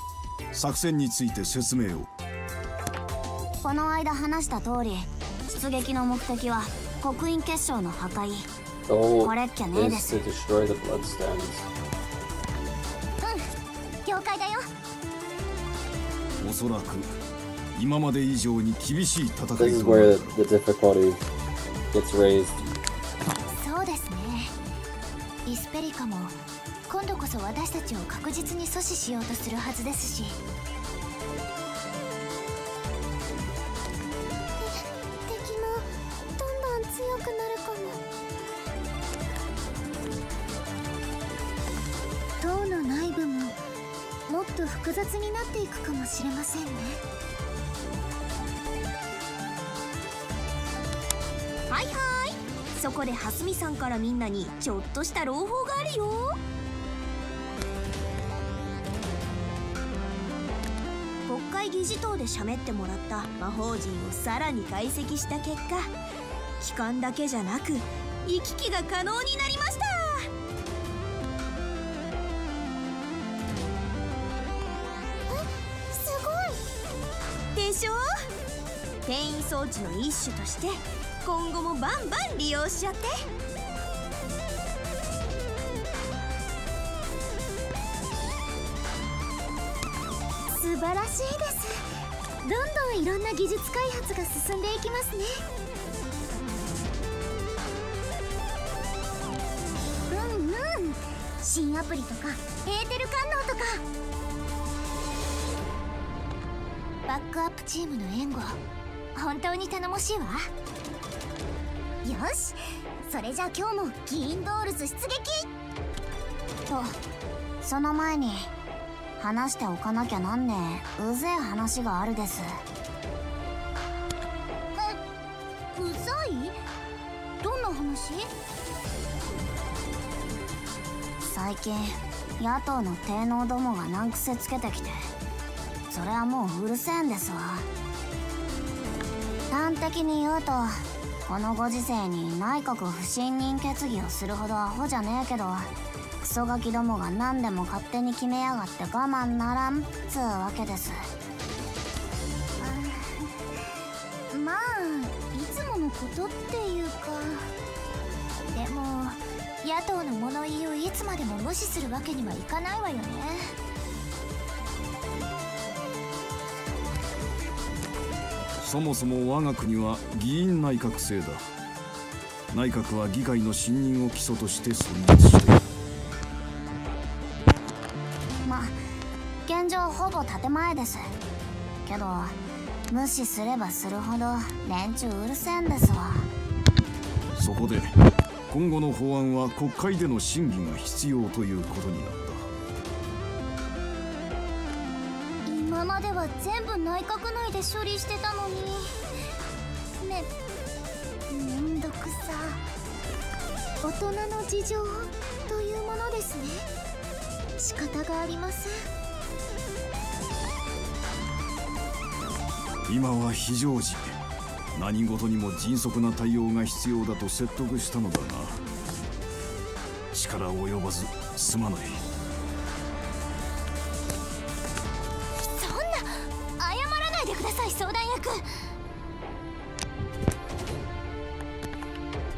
作戦について説明を。この間話した通り、出撃の目的は刻印結晶の破壊。 The whole これっきゃねえで is す。 to destroy the bloodstones. 了解だよ。おそらく今まで以上に厳しい戦い This と is な where る。 the difficulty gets raised. そうですね。イスペリカも今度こそ私たちを確実に阻止しようとするはずですし。敵もどんどん強くなるかも。塔の内部ももっと複雑になっていくかもしれませんね。はいはい、そこで蓮見さんからみんなにちょっとした朗報があるよ。国会議事堂で喋ってもらった魔法陣をさらに解析した結果、帰還だけじゃなく行き来が可能になりました。すごい。でしょ。転移装置の一種として今後もバンバン利用しちゃって。素晴らしいです。どんどんいろんな技術開発が進んでいきますね。うんうん。新アプリとかエーテル感応とか。バックアップチームの援護、本当に頼もしいわ。よし、それじゃあ今日も議員ドールズ出撃と、その前に話しておかなきゃなんねえうぜえ話があるです。うざい？どんな話？最近野党の低能どもが難癖つけてきて、それはもううるせえんですわ。端的に言うと、このご時世に内閣不信任決議をするほどアホじゃねえけど、クソガキどもが何でも勝手に決めやがって我慢ならんっつうわけです。まあいつものことっていうか。でも野党の物言いをいつまでも無視するわけにはいかないわよね。そもそも我が国は議員内閣制だ。内閣は議会の信任を基礎として存立している。ま、現状ほぼ建前ですけど、無視すればするほど連中うるせえんですわ。そこで今後の法案は国会での審議が必要ということになった。今までは全部内閣内で処理してたのに。めんどくさ。大人の事情というものですね。仕方がありません。今は非常時、何事にも迅速な対応が必要だと説得したのだが、力及ばずすまない。そんな謝らないでください、相談役。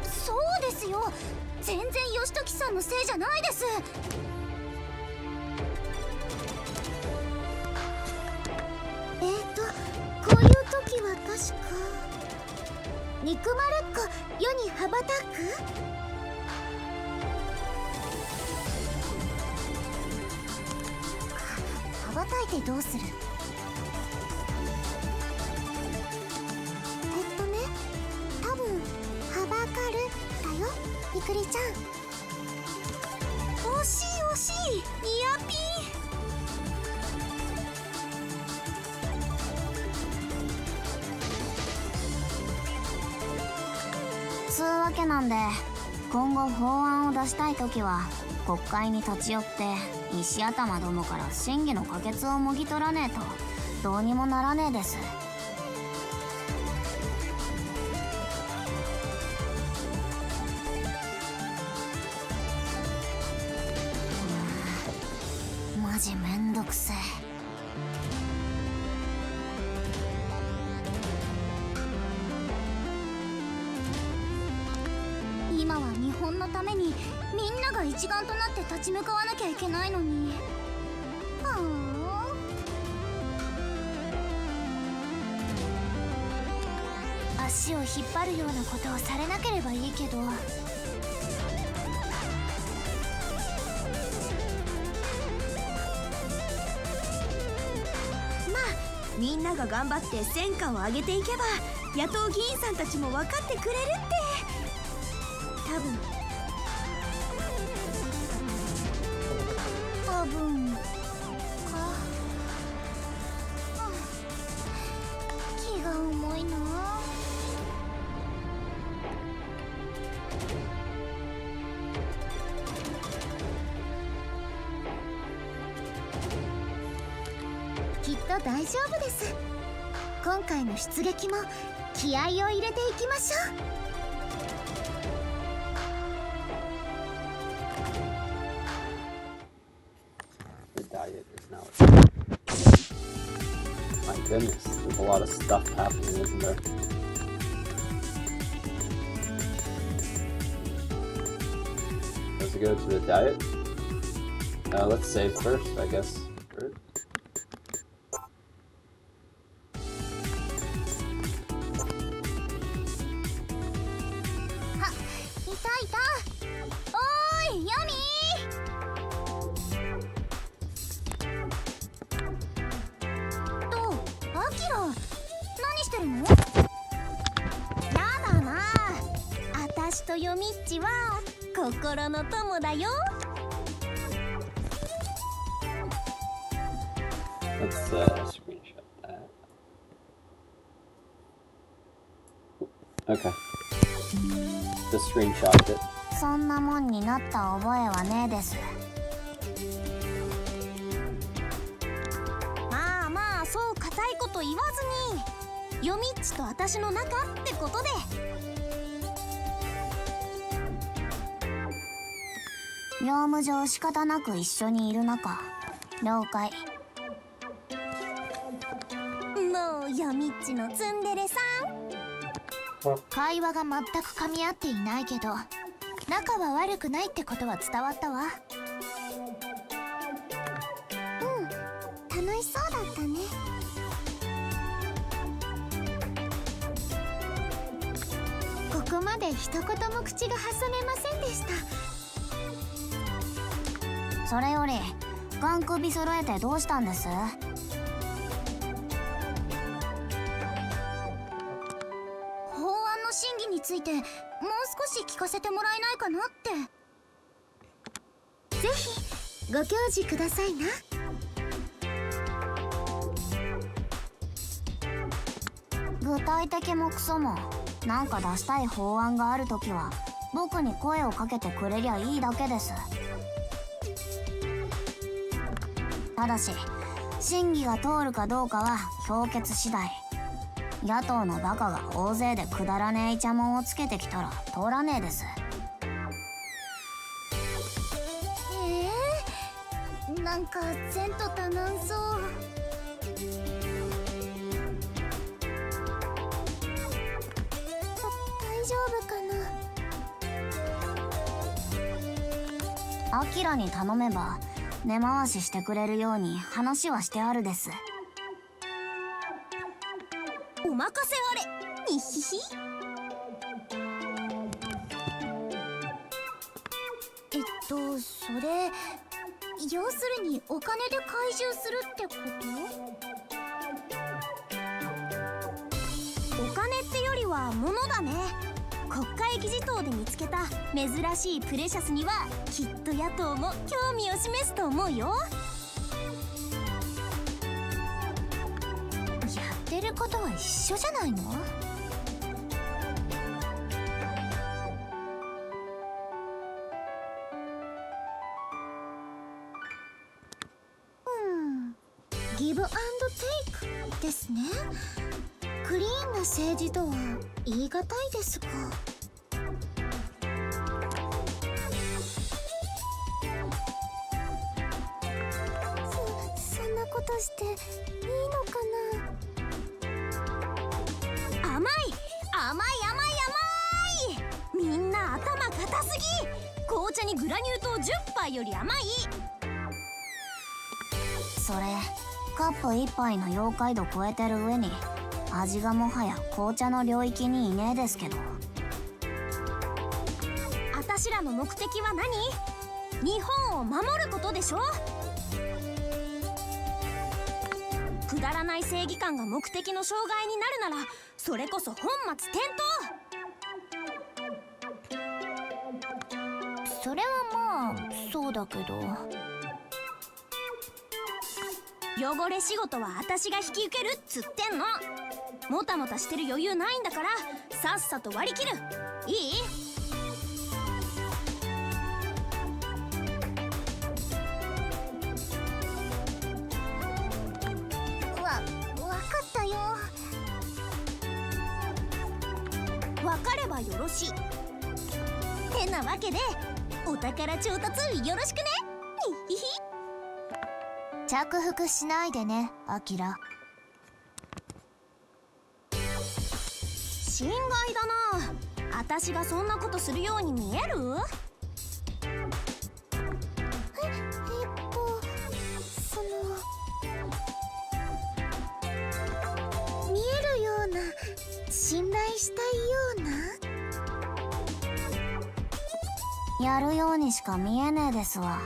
そうですよ。全然義時さんのせいじゃないです。こういう時は確か憎まれっ子世に羽ばたく。羽ばたいてどうする？多分はばかるだよ、みくりちゃん。惜しい惜しい、ニアピー。つうわけなんで、今後法案を出したい時は国会に立ち寄って石頭どもから審議の可決をもぎ取らねえとどうにもならねえです。マジめんどくせえ。今は日本のためにみんなが一丸となって立ち向かわなきゃいけないのに。はあ、足を引っ張るようなことをされなければいいけど。みんなが頑張って戦果を上げていけば野党議員さんたちも分かってくれるって多分か。気が重いな。きっと大丈夫です。今回の出撃も気合を入れていきましょう。The diet is now. My goodness, there's a lot of stuff happening, isn't there? Let's go to the diet. Let's save first, I guess.心の友だよ。 Let's screenshot that. Okay. Just screenshot it. そんなもんになった覚えはねえです。まあまあ、そう固いこと言わずにヨミッチと私の仲ってことで。業務上仕方なく一緒にいる中、了解。もうヨミッチのツンデレさん。会話が全く噛み合っていないけど仲は悪くないってことは伝わったわ。楽しそうだったね。ここまで一言も口が挟めませんでした。それよりガン首揃えてどうしたんです？法案の審議についてもう少し聞かせてもらえないかなって。ぜひご教示くださいな。具体的もクソも、なんか出したい法案があるときは僕に声をかけてくれりゃいいだけです。ただし審議が通るかどうかは評決次第。野党のバカが大勢でくだらねえイチャモンをつけてきたら通らねえです。なんか前途多難そう。大丈夫かな。アキラに頼めば根回ししてくれるように話はしてあるです。お任せあれ。にひひ。それ要するにお金で回収するってこと？お金ってよりは物だね。国会議事堂で見つけた珍しいプレシャスにはきっと野党も興味を示すと思うよ。やってることは一緒じゃないの？ギブアンドテイクですね。クリーンな政治とは言い難いですが。そんなことしていいのかな。甘い甘い甘い甘い。みんな頭固すぎ。紅茶にグラニュー糖10杯より甘い。それカップ1杯の妖怪度超えてる上に味がもはや紅茶の領域にいねえですけど。あたしらの目的は何？日本を守ることでしょ。くだらない正義感が目的の障害になるならそれこそ本末転倒。それはまあそうだけど。汚れ仕事はあたしが引き受けるっつってんの。もたもたしてる余裕ないんだからさっさと割り切る。いい？わかったよ。わかればよろしい。てなわけでお宝調達よろしくね。ひひ。着服しないでね、アキラ。心外だな。あたしがそんなことするように見える？その見えるような、信頼したいような。やるようにしか見えねえですわ。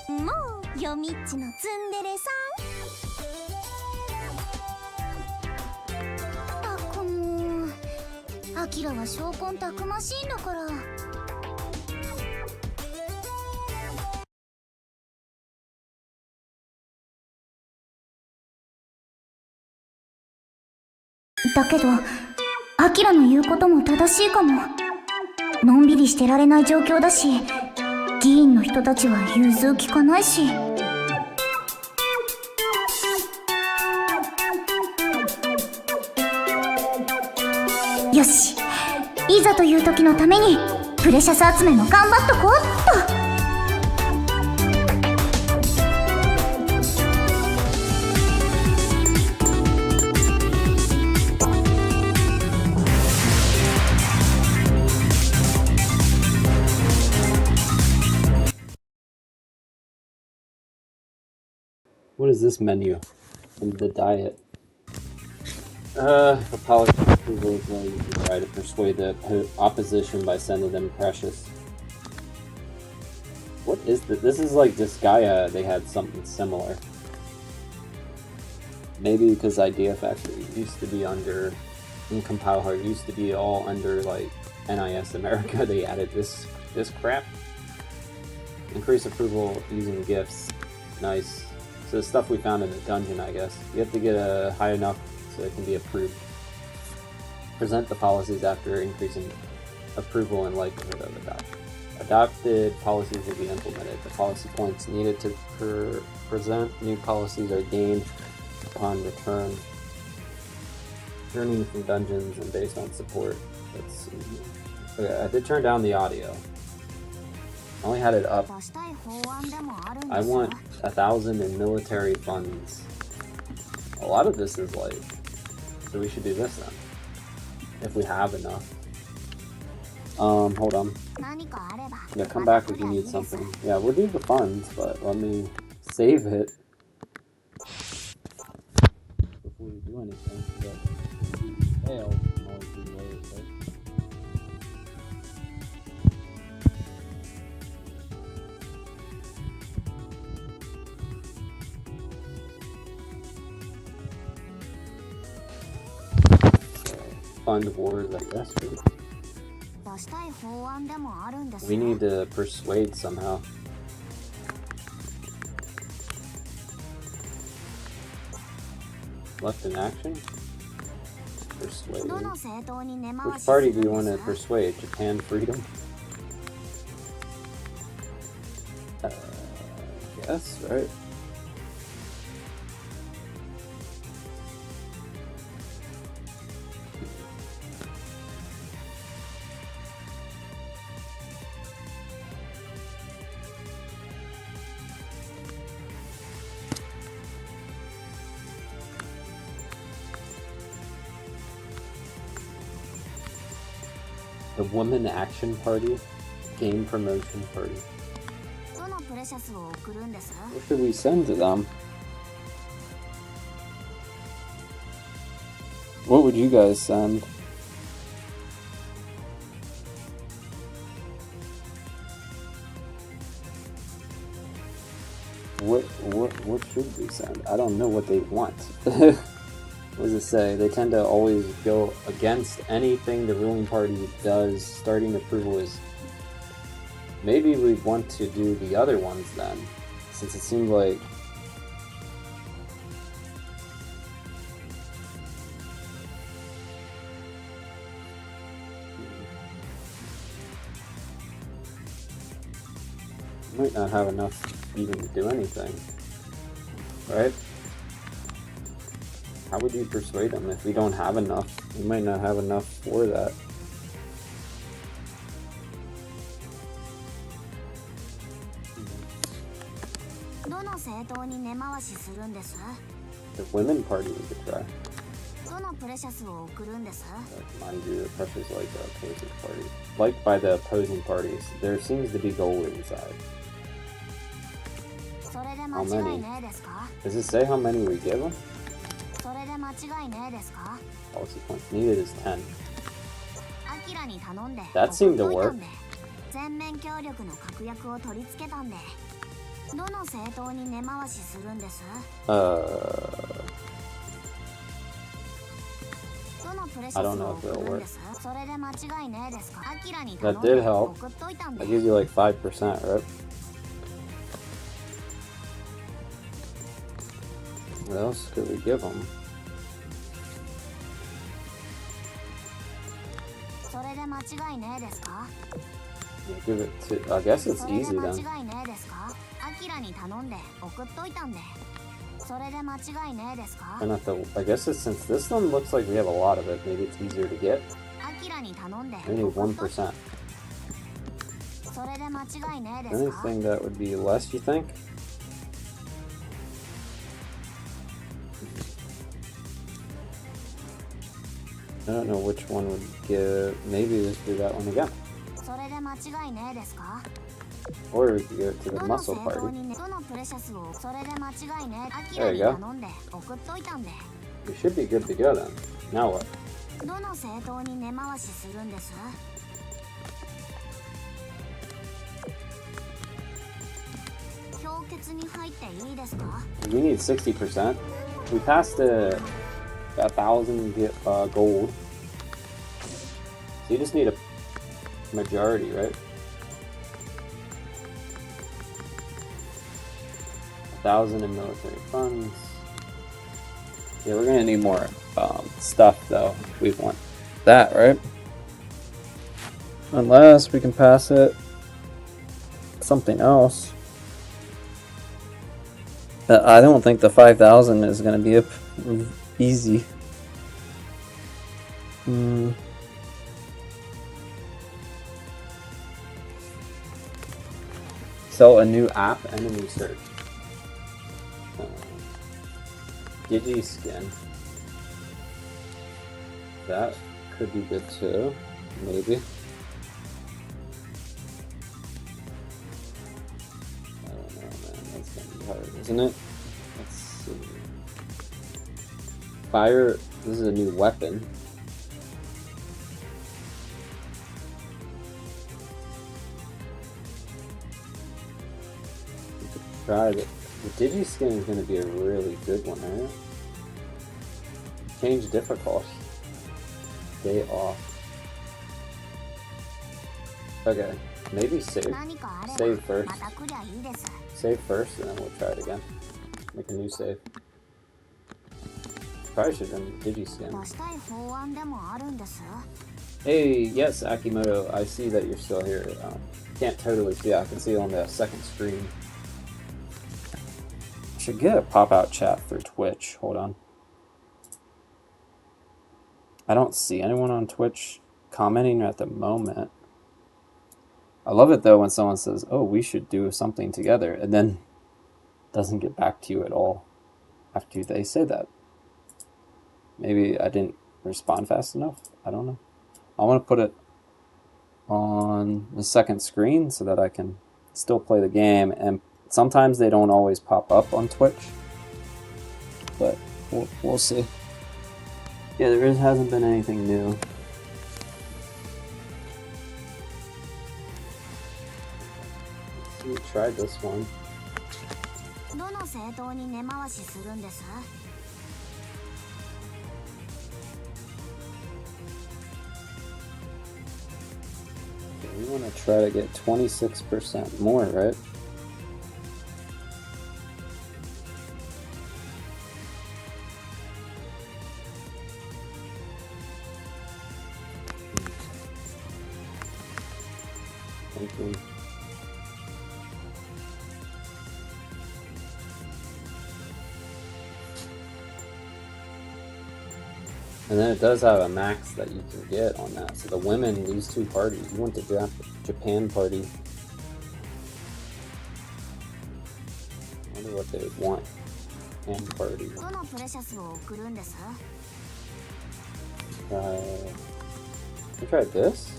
もうよみっちのツンデレさん。たくもアキラは証拠たくましいんだから。だけどアキラの言うことも正しいかも。のんびりしてられない状況だし、議員の人たちは融通聞かないし。よし、いざという時のためにプレシャス集めも頑張っとこうっと。What is this menu? In the diet. For policy approval, you can try to persuade the opposition by sending them precious. What is this? This is like Disgaea, they had something similar. Maybe because Idea Factory used to be under, and Compile Hard used to be all under like NIS America, they added this crap. Increase approval using gifts. Nice. So the stuff we found in the dungeon, I guess. You have to get high enough so it can be approved. Present the policies after increasing approval and likelihood of adoption. Adopted policies will be implemented. The policy points needed to present new policies are gained upon return. Journeying from dungeons and based on support. Let's see. Okay, I did turn down the audio. I only had it up. I want 1,000 in military funds. A lot of this is like, so we should do this then, if we have enough. Hold on. Yeah, come back if you need something. Yeah, we'll do the funds, but let me save it before we do anything. But if we fail, we can always reload it, right? Fund wars, I guess. We need to persuade somehow. Left in action? Persuade. Which party do you want to persuade? Japan Freedom? guess, right? The Woman Action Party, Game Promotion Party. どのプレシャスを送るんです？ What should we send to them? What would you guys send? What should we send? I don't know what they want. What does it say? They tend to always go against anything the ruling party does. Starting approval is... Maybe we want to do the other ones then, since it seemed like... Might not have enough even to do anything, right? How would you persuade them if we don't have enough? We might not have enough for that. The women party we could try. Mind you, the pressure's like the opposing party. Liked by the opposing parties. There seems to be gold inside. How many? Does it say how many we give them? Policy points needed is 10. That seemed to work. I don't know if it'll work. That did help. That gives you like 5%, right? What else could we give them? Yeah, give it to... I guess it's easy then. And I guess it's, since this one looks like we have a lot of it, maybe it's easier to get. We need 1%. Anything that would be less, you think? I don't know which one would give... Maybe let's do that one again. Or we could go to the muscle party. There you go. We should be good to go then. Now what? We need 60%. We passed the 1,000 gold. So you just need a majority, right? 1,000 in military funds. Yeah, we're gonna need more stuff though if we want that, right? Unless we can pass it something else. I don't think the 5,000 is gonna be easy. Sell a new app, enemy search. Digi skin. That could be good too, maybe. I don't know, man. That's gonna be hard, isn't it? Let's see. Fire. This is a new weapon. We could try it. The Digi skin is going to be a really good one, right? Change difficulty. Day off. Okay, maybe save. Save first. Save first, and then we'll try it again. Make a new save. Probably should have done Digi skin. Hey, yes, Akimoto. I see that you're still here. Can't totally see. I can see on the second screen. Should get a pop-out chat for Twitch. Hold on. I don't see anyone on Twitch commenting at the moment. I love it though when someone says, oh, we should do something together, and then doesn't get back to you at all after they say that. Maybe I didn't respond fast enough. I don't know. I want to put it on the second screen so that I can still play the game, and sometimes they don't always pop up on Twitch, but we'll see. Yeah, there hasn't been anything new. We tried this one. どの政党に根回しするんです？ We want to try to get 26% more, right? Thank you. And then it does have a max that you can get on that. So the women, these two parties. You went to Japan party. I wonder what they would want. Japan party. We tried this?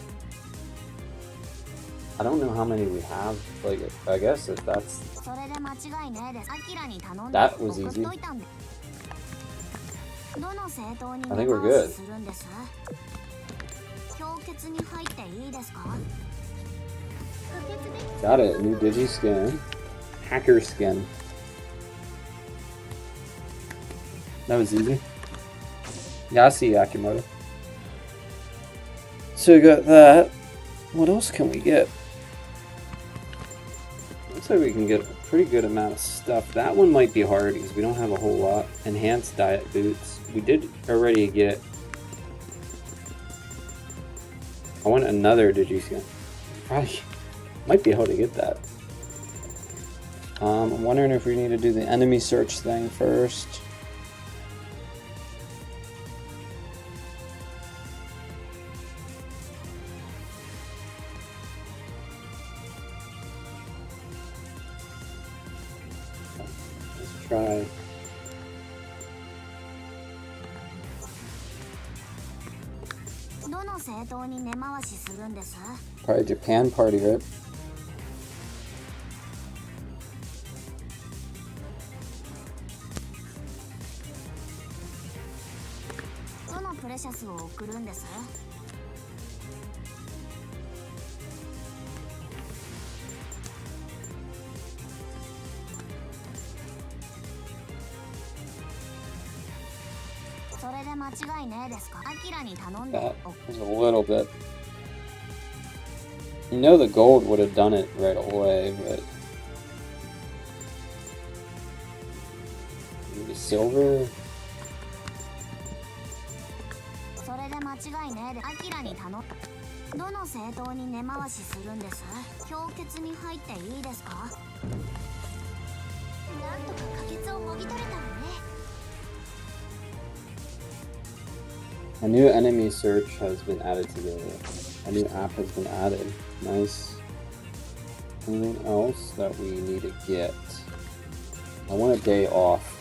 I don't know how many we have. Like, I guess if that's... That was easy. I think we're good. Got it. New Digi skin. Hacker skin. That was easy. Yeah, I see Akimoto. So we got that. What else can we get? Looks like we can get a pretty good amount of stuff. That one might be hard because we don't have a whole lot. Enhanced diet boots. We did already get... I want another Digiscan. Probably might be able to get that. I'm wondering if we need to do the enemy search thing first. Let's try. Probably Japan party, right? That was a little bit. You know the gold would have done it right away, but maybe silver. A new enemy search has been added to the... A new app has been added. Nice. Anything else that we need to get? I want a day off.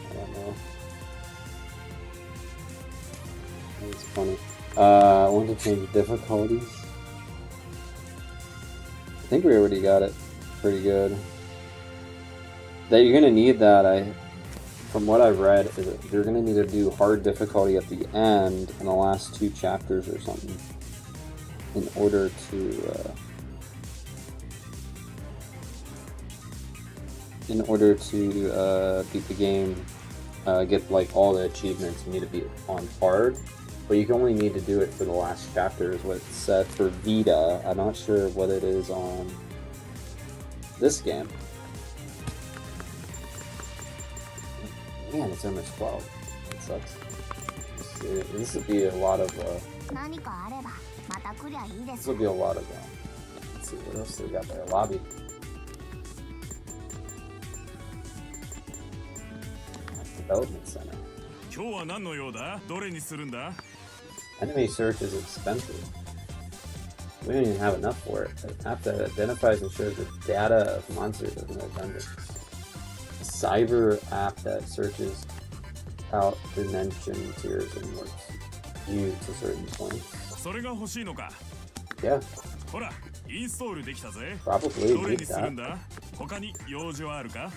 I don't know. That's funny. I want to change difficulties. I think we already got it pretty good. That you're gonna need that, from what I've read, is that you're going to need to do hard difficulty at the end in the last 2 chapters or something in order to beat the game, get like all the achievements. You need to be on hard, but you can only need to do it for the last chapter is what it said for Vita. I'm not sure what it is on this game. Man, it's almost 12. That sucks. This would be a lot of. This would be a lot of. Let's see what else we got there. Lobby. Development Center. 今日は何の用だ？どれにするんだ？ Enemy search is expensive. We don't even have enough for it. The app that identifies and shows the data of monsters of no dungeon. A cyber app that searches out dimension tiers and works you to certain points. それが欲しいのか？ Yeah, ほら、インストールできたぜ。 probably どれ need にするん that. だ？他に用事はあるか？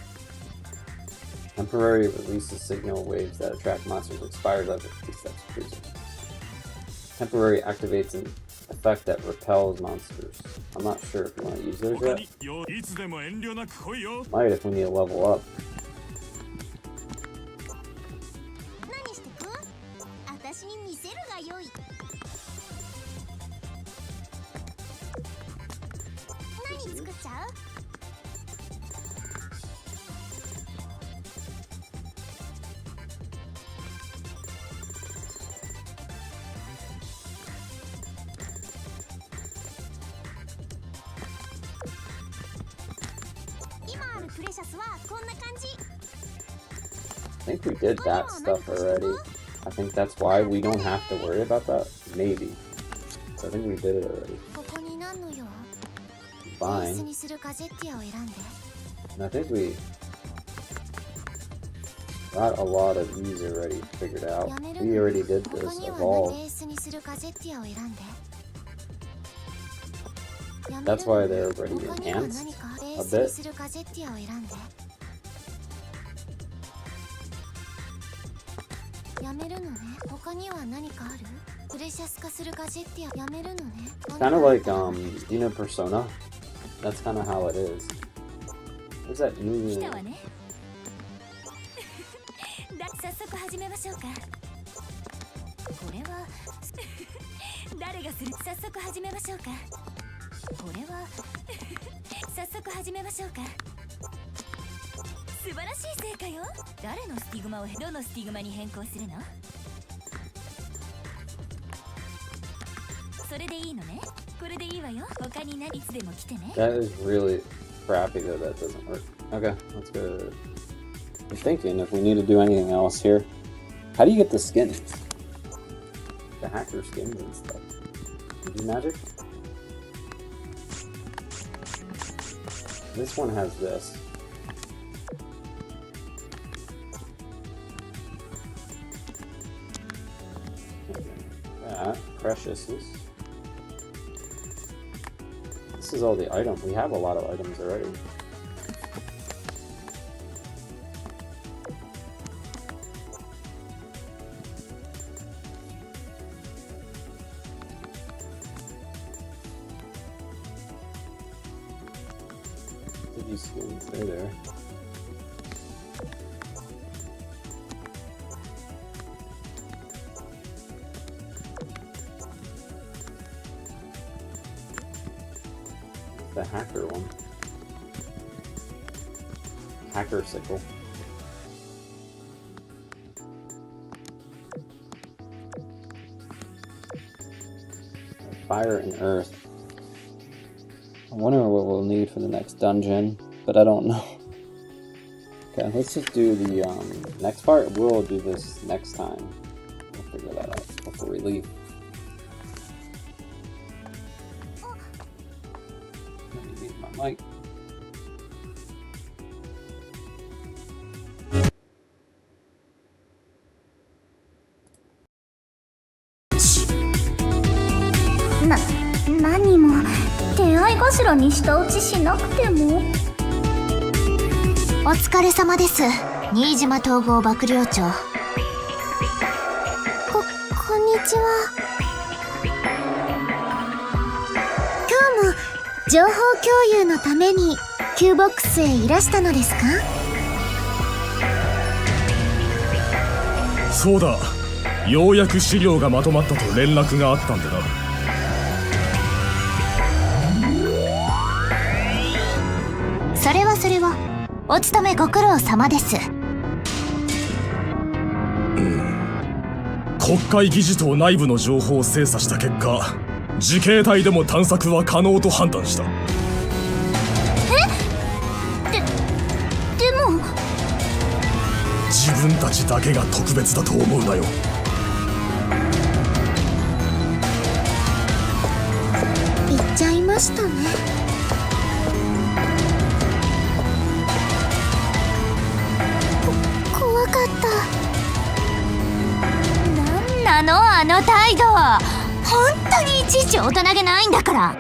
Temporary releases signal waves that attract monsters expired level steps cruisers. Temporary activates an effect that repels monsters. I'm not sure if you want to use those 他 yet. にいつでも遠慮なく来いよ。 Might if we need to level up. 何してく？私に見せるがよい。何作っちゃう？今あるプレシャスはこんな感じ。 I think we did that stuff already. I think that's why we don't have to worry about that. Maybe. So I think we did it already. ここに何の用？ベース Fine. にするガジェッティアを選んで。 And I think we got a lot of these already figured out. やめる We already did 他 this にはベ evolve. ースにするガジェッティアを選んで。やめる That's why they're already 他には enhanced 何かベ a ースに bit. するガジェッティアを選んで。やめるのね。他には何かある？プレシャス化するガジェッティアやめるのね。 Kind of like, you know, Persona? That's kind of how it is. What's that 来 new? たわね早速始めましょうか。これは誰がする？早速始めましょうか。これは早速始めましょうか。素晴らしい成果よ。誰のスティグマをどのスティグマに変更するの？それでいいのね。これでいいわよ。他にいつでも来てね。 That is really crappy that that doesn't work. Okay, let's go. I'm thinking if we need to do anything else here. How do you get the skins? The hacker skins and stuff. Did you magic? This one has this. That. Preciousness. This is all the items. We have a lot of items already. These skins, they're there. The hacker one. Hacker sickle. Fire and earth. I wonder what we'll need for the next dungeon, but I don't know. Okay, let's just do the next part. We'll do this next time. We'll figure that out before we leave. Let me mute my mic.何も手合い頭に舌打ちしなくても。お疲れ様です。新島統合幕僚長。こんにちは。今日も情報共有のために Q ボックスへいらしたのですか？そうだ、ようやく資料がまとまったと連絡があったんでな。それはお勤めご苦労様です。国会議事堂内部の情報を精査した結果、自警隊でも探索は可能と判断した。でも自自分たちだけが特別だと思うなよ。言っちゃいましたね。怖かった。なんなのあの態度。本当にいちいち大人げないんだから。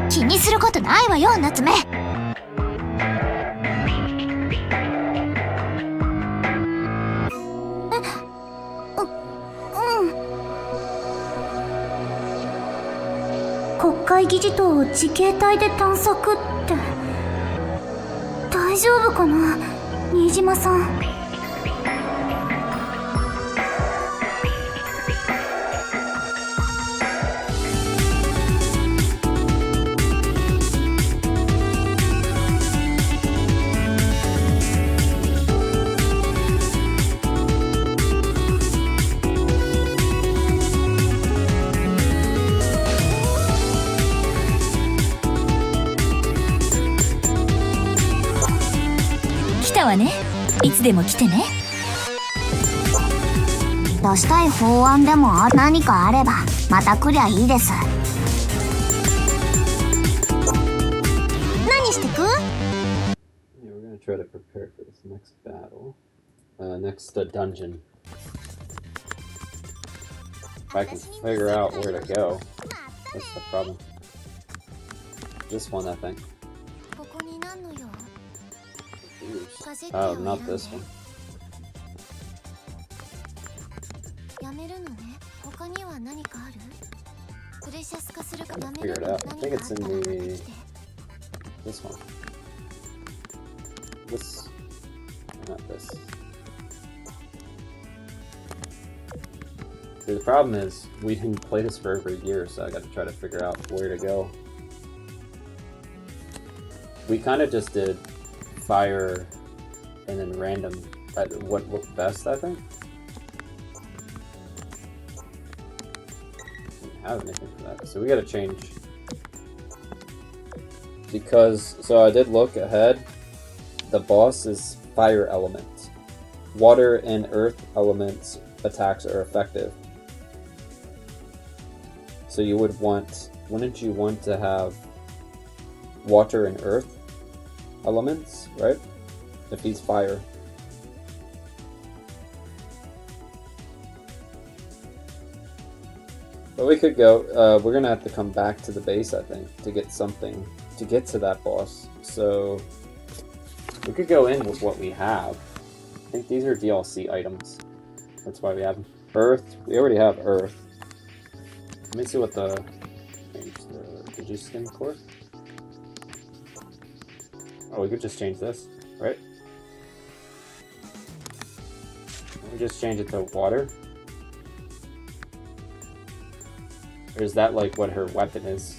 気にすることないわよ夏目。国会議事堂を自警隊で探索って大丈夫かな、新島さん。来たわね。いつでも来てね。出したい法案でも何かあればまた来りゃいいです。何してく？ Yeah, we're gonna try to prepare for this next battle. Next dungeon. If I can figure out where to go, that's the problem. This one, I think. Oh, not this one. やめるのね。他には何かある？プレシャス化するかや Figure め it るの out. I think it's in the this one. This, not this. See, the problem is we didn't play this for over a year, so I got to try to figure out where to go. We kind of just did fire and then random. What looked best, I think. Didn't have anything for that, so we got to change. Because so I did look ahead. The boss is fire element. Water and earth elements attacks are effective. So you would want, wouldn't you want to have water and earth elements, right? If he's fire. But we could go, we're gonna have to come back to the base, I think, to get something, to get to that boss. So we could go in with what we have. I think these are DLC items. That's why we have them. Earth, we already have earth. Let me see what the Digiskin core. Oh, we could just change this, right? We just change it to water. Or is that like what her weapon is?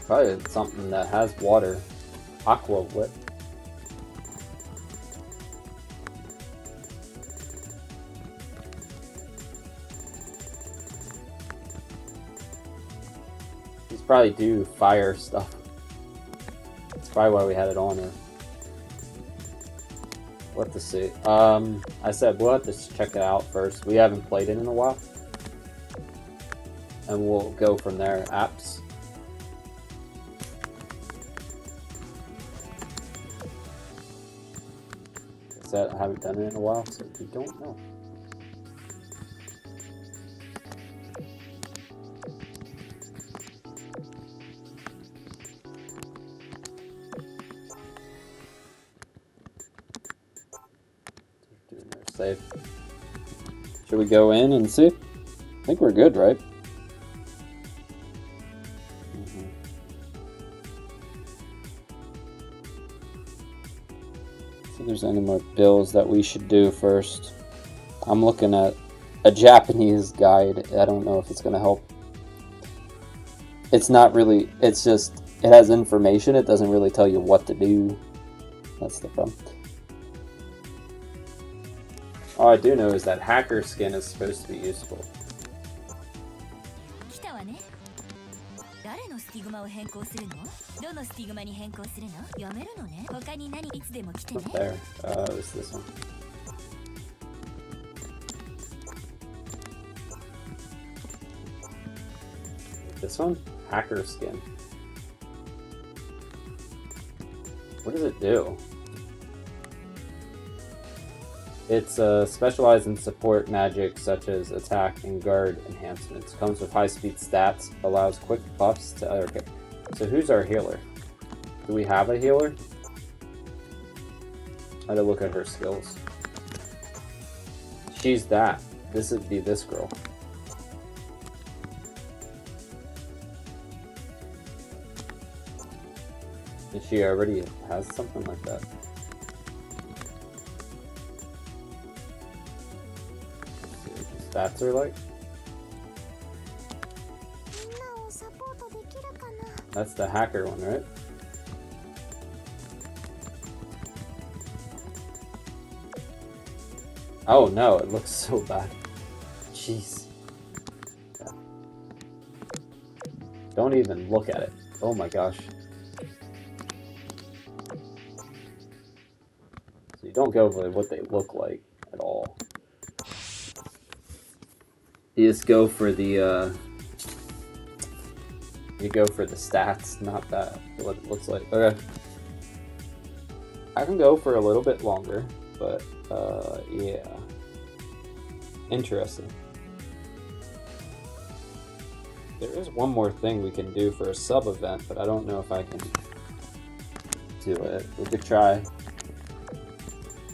Probably something that has water. Aqua whip. These probably do fire stuff. That's probably why we had it on her. We'll have to see. I said we'll have to check it out first. We haven't played it in a while. And we'll go from there. Apps. I haven't done it in a while, so we don't know. Doing their save. Should we go in and see? I think we're good, right? See if there's any more bills that we should do first. I'm looking at a Japanese guide. I don't know if it's gonna help. It's not really. It's just it has information. It doesn't really tell you what to do. That's the problem. All I do know is that hacker skin is supposed to be useful. 来たわね。誰のスティグマを変更するの？どのスティグマに変更するの？やめるのね。他に何いつでも来てね。Up there. It's this one. This one? Hacker skin. What does it do? It's specialized in support magic such as attack and guard enhancements. Comes with high speed stats. Allows quick buffs to... Okay. So who's our healer? Do we have a healer? I had to look at her skills. She's that. This would be this girl. And she already has something like that. Let's see what the stats are like. That's the hacker one, right? Oh no, it looks so bad. Jeez. Yeah. Don't even look at it. Oh my gosh. So you don't go for what they look like at all. You just go for the you go for the stats, not that what it looks like. Okay. I can go for a little bit longer, but yeah. Interesting. There is one more thing we can do for a sub event, but I don't know if I can do it. We could try.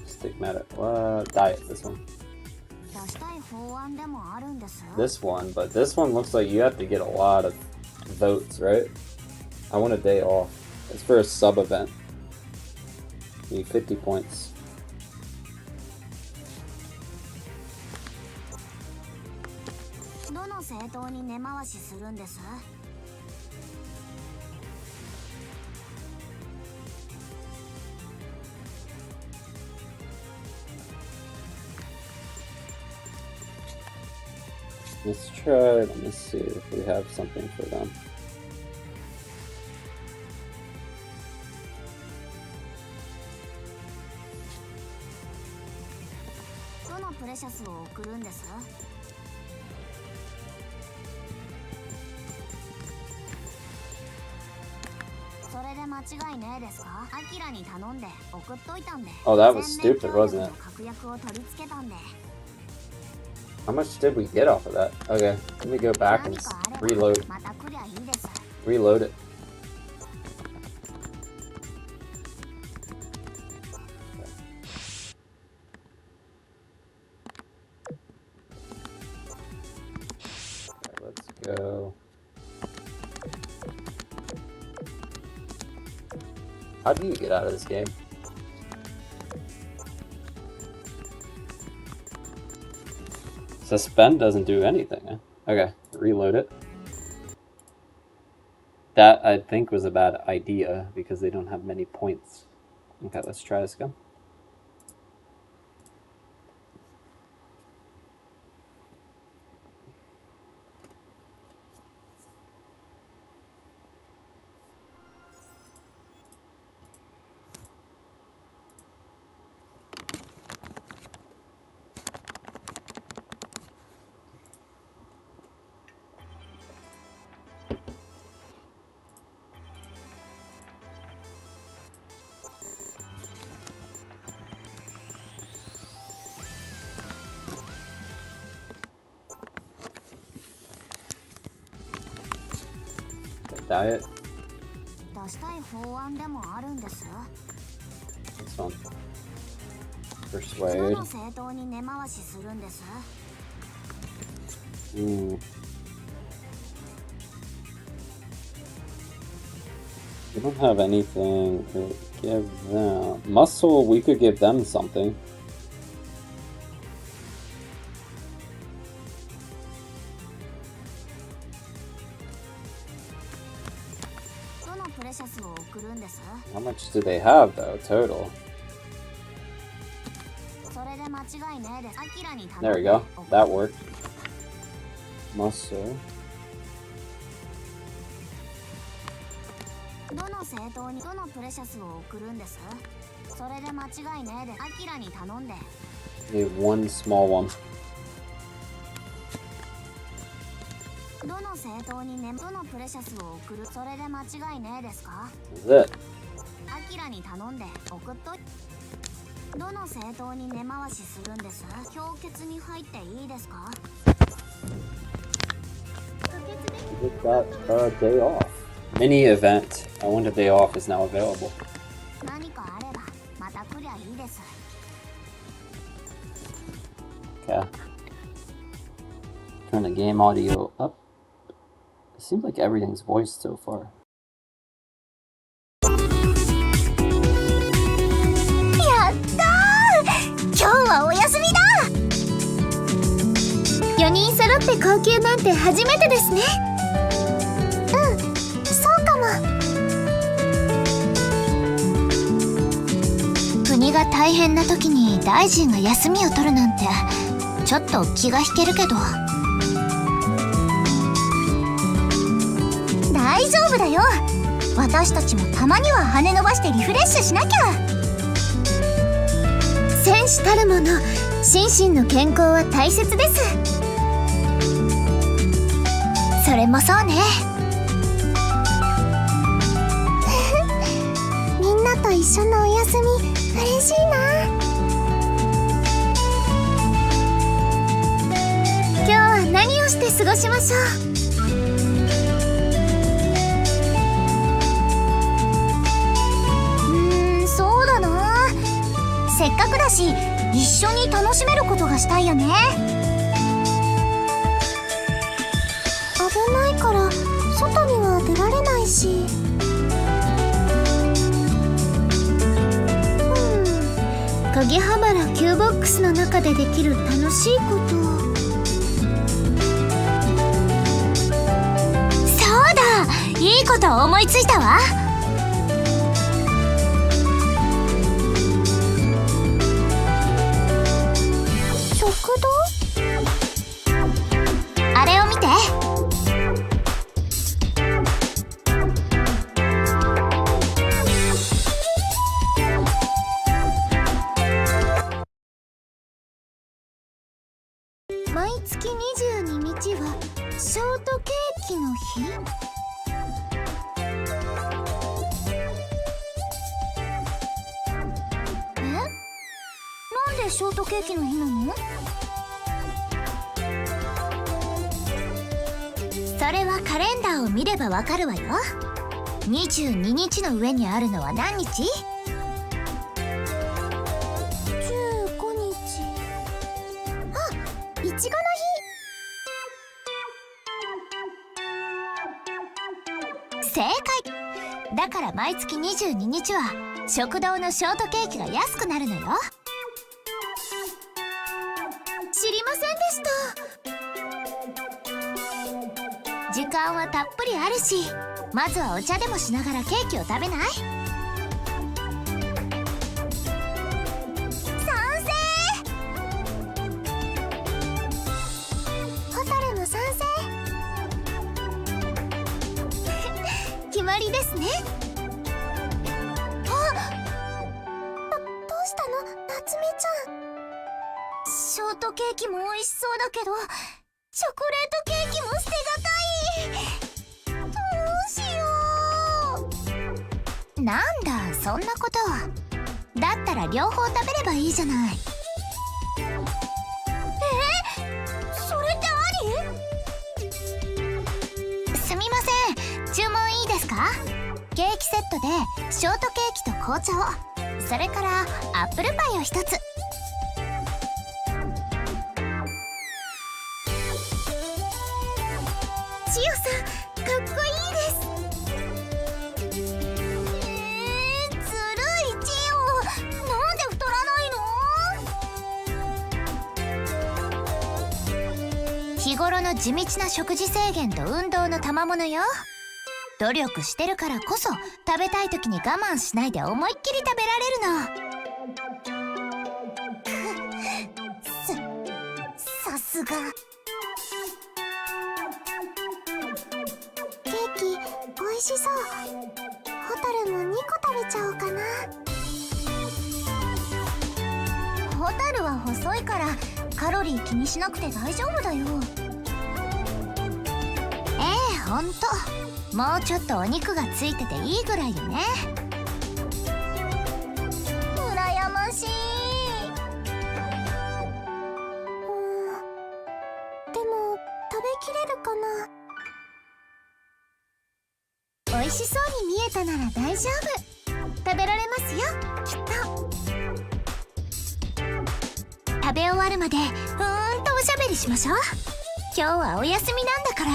Stigmatic. Diet, this one. This one, but this one looks like you have to get a lot of votes, right? I want a day off. It's for a sub event. You need 50 points. Let's try, let me see if we have something for them. Oh, that was stupid, wasn't it? How much did we get off of that? Okay, let me go back and reload. Reload it. Okay, let's go. How do you get out of this game? Suspend doesn't do anything. Huh? Okay, reload it. That, I think, was a bad idea because they don't have many points. Okay, let's try this again. Diet. This one. Persuade. We don't have anything to give them. Muscle, we could give them something. す。 How much do they have though, total? それで間違いねえです。アキラに頼 There ん we で go. That worked. Muscle. どの政党にどのプレシャスを送るんです？それで間違いねえでアキラに頼んで。 Need one small one. どの政党にねどのプレシャスを送る？それで間違いねえですか？ That's it. アキラに頼んで送っとい。どの政党に根回しするんです？氷結に入っていいですか？ Just got a day off. Mini event. I wonder if day off is now available. 何かあればまた来りゃいいです。 Okay. Turn the game audio up. It seems like everything's voiced so far. やったー、今日はお休みだ。4人揃って高級なんて初めてですね。うん、そうかも。国が大変な時に大臣が休みを取るなんてちょっと気が引けるけど。大丈夫だよ。私たちもたまには羽伸ばしてリフレッシュしなきゃ。戦士たるもの、心身の健康は大切です。それもそうね。みんなと一緒のお休み嬉しいな。今日は何をして過ごしましょう。そうだな。せっかくだし一緒に楽しめることがしたいよね。危ないから外には出られないし。鍵原Qボックスの中でできる楽しいこと。そうだ、いいこと思いついたわ。食堂？あれを見て。毎月22日はショートケーキの日？なんでショートケーキの日なの？それはカレンダーを見ればわかるわよ。22日の上にあるのは何日？15日。あ、いちごの日。正解。だから毎月22日は食堂のショートケーキが安くなるのよ。知りませんでした。時間はたっぷりあるし、まずはお茶でもしながらケーキを食べない？賛成。ホタルも賛成。決まりですね。どうしたの、夏美ちゃん。ショートケーキも美味しそうだけど、チョコレートケーキも捨てがたい。どうしよう。なんだ、そんなこと。だったら両方食べればいいじゃない。それってあり？すみません、注文いいですか？ケーキセットでショートケーキと紅茶を、それからアップルパイを一つ。千代さん、かっこいいです。ずるい、千代。なんで太らないの？日頃の地道な食事制限と運動の賜物よ。努力してるからこそ食べたい時に我慢しないで思いっきり食べられるの。さすが。ケーキ美味しそう。ホタルも2個食べちゃおうかな。ホタルは細いからカロリー気にしなくて大丈夫だよ。ほんともうちょっとお肉がついてていいぐらいよね。羨ましい。でも食べきれるかな。美味しそうに見えたなら大丈夫。食べられますよきっと。食べ終わるまでおしゃべりしましょう。今日はお休みなんだから。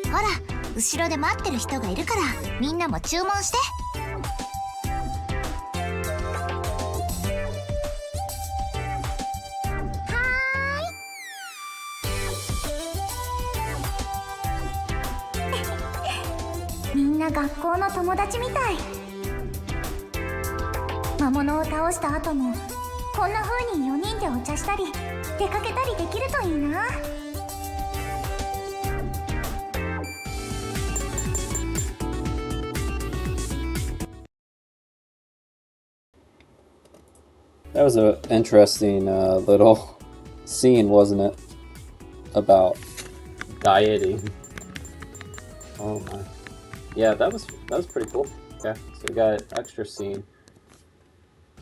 ほら後ろで待ってる人がいるからみんなも注文して。みんな学校の友達みたい。魔物を倒した後もこんな風に4人でお茶したり出かけたりできるといいな。That was an interesting little scene, wasn't it? About dieting. Oh my. Yeah, that was pretty cool. Okay, so we got an extra scene.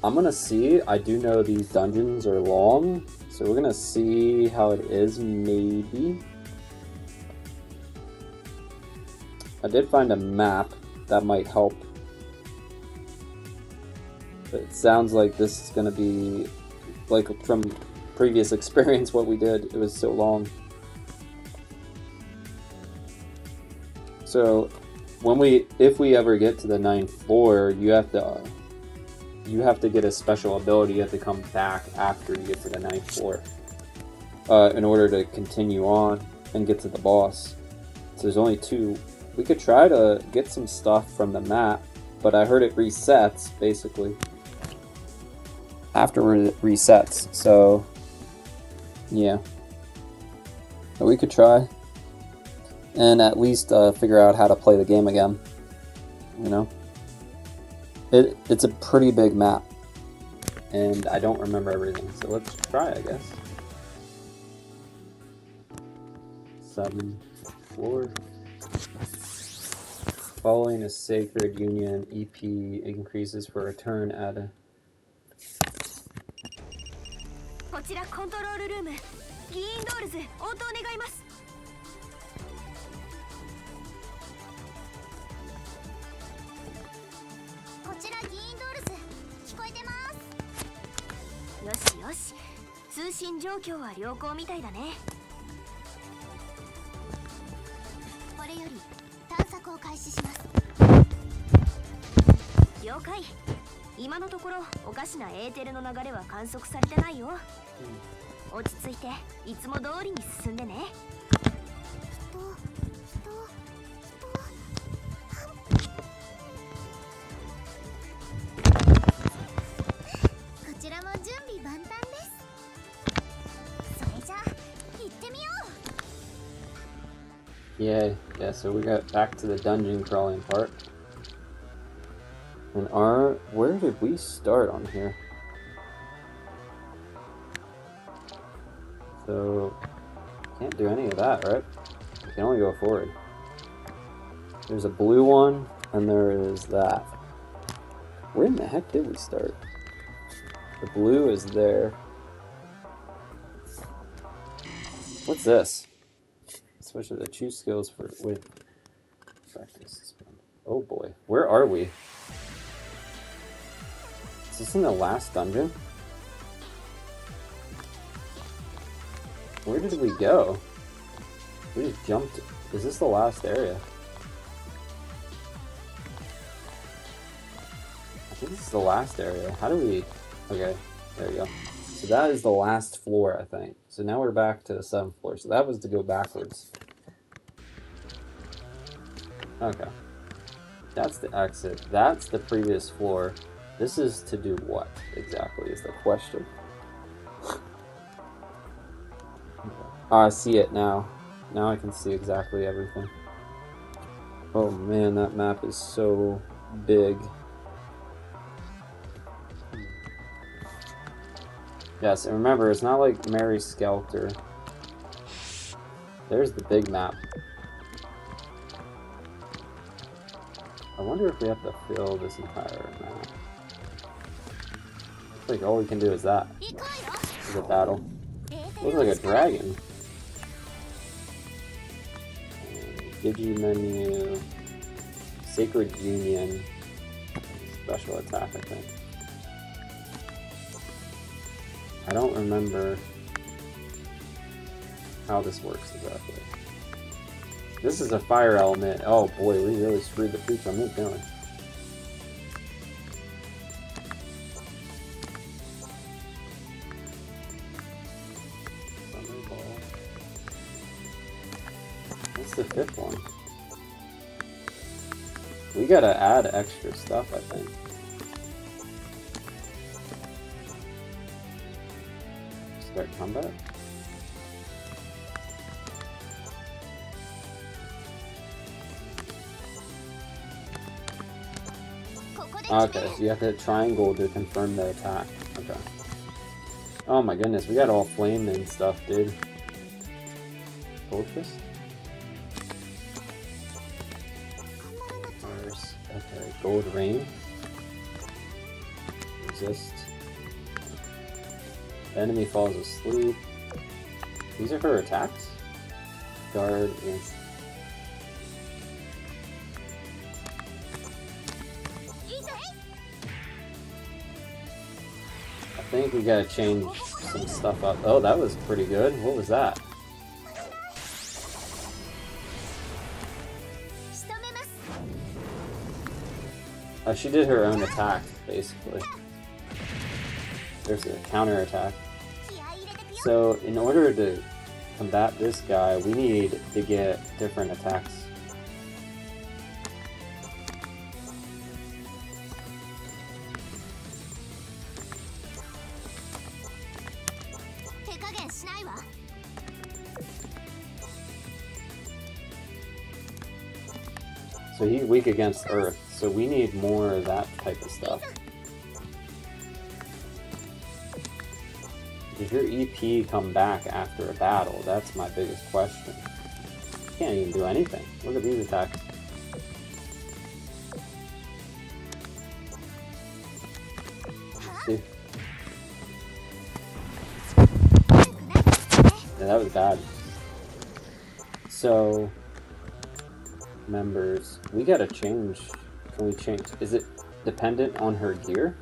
I'm gonna see. I do know these dungeons are long, so we're gonna see how it is. Maybe. I did find a map that might help. But it sounds like this is gonna be like from previous experience what we did. It was so long. So if we ever get to the 9th floor, you have to get a special ability. You have to come back after you get to the 9th floor in order to continue on and get to the boss. So there's only 2. We could try to get some stuff from the map, but I heard it resets basically afterward. It resets, so yeah, but we could try and at least figure out how to play the game again. You know, it's a pretty big map and I don't remember everything, so let's try, I guess. 7th floor. Following a sacred union, EP increases for a turn at a... こちらコントロールルーム、議員ドールズ応答願います。こちら議員ドールズ聞こえてます。よしよし、通信状況は良好みたいだね。これより探索を開始します。了解。今のところおかしなエーテルの流れは観測されてないよ。落ち着いていつも通りに進んでね。こちらも準備万端です。それじゃ行ってみよう。 Yeah, so we got back to the dungeon crawling part. And where did we start on here? So, can't do any of that, right? We can only go forward. There's a blue one, and there is that. Where in the heck did we start? The blue is there. What's this? Switch to the choose skills for with practice. Oh boy, where are we? Is this in the last dungeon? Where did we go? We just jumped. Is this the last area? I think this is the last area. How do we... Okay, there we go. So that is the last floor, I think. So now we're back to the 7th floor. So that was to go backwards. Okay. That's the exit. That's the previous floor. This is to do what exactly is the question. Oh, I see it now. Now I can see exactly everything. Oh man, that map is so big. Yes, and remember, it's not like Mary Skelter. There's the big map. I wonder if we have to fill this entire map. Looks like all we can do is that. Is a battle. Looks like a dragon. Digi menu. Sacred Union. Special attack, I think. I don't remember how this works exactly. This is a fire element. Oh boy, we really screwed the pooch on this, didn't we? Thunderball. What's the 5th one? We gotta add extra stuff, I think. Start combat? Okay, so you have to hit triangle to confirm the attack. Okay. Oh my goodness, we got all flame and stuff, dude. Gold fist? Okay, gold rain. Resist. The enemy falls asleep. These are her attacks? Guard against. I think we gotta change some stuff up. Oh, that was pretty good. What was that? Oh, she did her own attack, basically. There's a counter attack. So, in order to combat this guy, we need to get different attacks. So he's weak against Earth, so we need more of that type of stuff. Does your EP come back after a battle? That's my biggest question. You can't even do anything. Look at these attacks. See? Yeah, that was bad. So, members, we gotta change. Can we change? Is it dependent on her gear?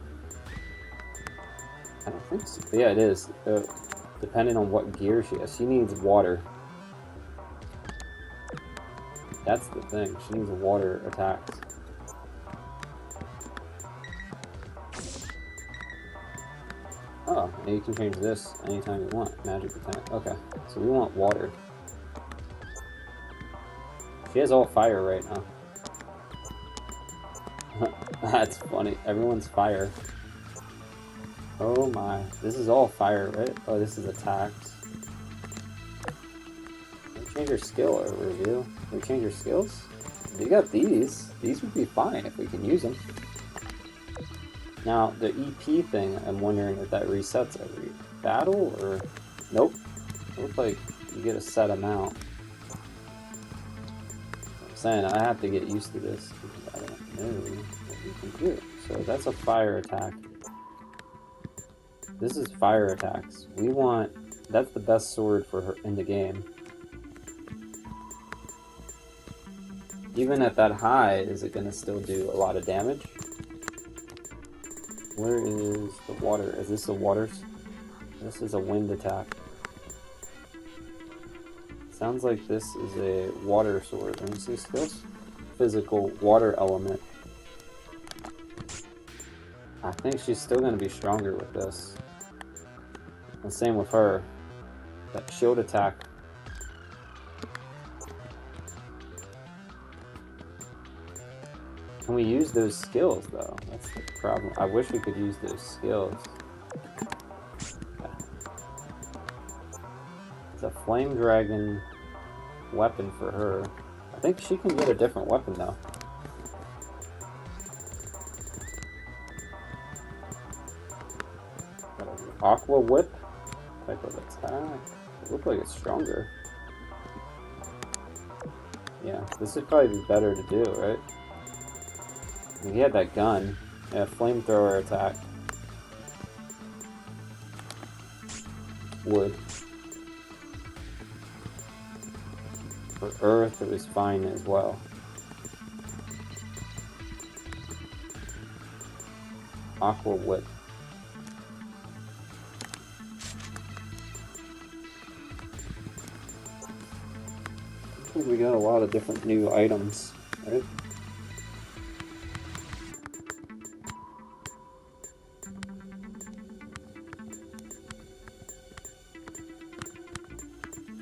I don't think so. Yeah, it is. Depending on what gear she has. She needs water. That's the thing. She needs water attacks. Oh, and you can change this anytime you want. Magic attack. Okay, so we want water. She has all fire right now. That's funny. Everyone's fire. Oh my. This is all fire, right? Oh, this is attacks. Can we change your skill overview? Can we change your skills? You got these. These would be fine if we can use them. Now, the EP thing, I'm wondering if that resets every battle or... Nope. It looks like you get a set amount. I'm saying I have to get used to this because I don't know what we can do. So that's a fire attack. This is fire attacks. We want... That's the best sword for her in the game. Even at that high, is it going to still do a lot of damage? Where is the water? Is this the waters? This is a wind attack. Sounds like this is a water sword. Let me see skills. Physical water element. I think she's still going to be stronger with this. And same with her. That shield attack. Can we use those skills though? That's the problem. I wish we could use those skills. It's a flame dragon weapon for her. I think she can get a different weapon though. Aqua whip type of attack. It looks like it's stronger. Yeah, this would probably be better to do, right? He had that gun. Yeah, flamethrower attack. Wood. For earth, it was fine as well. Aqua whip. I think we got a lot of different new items, right?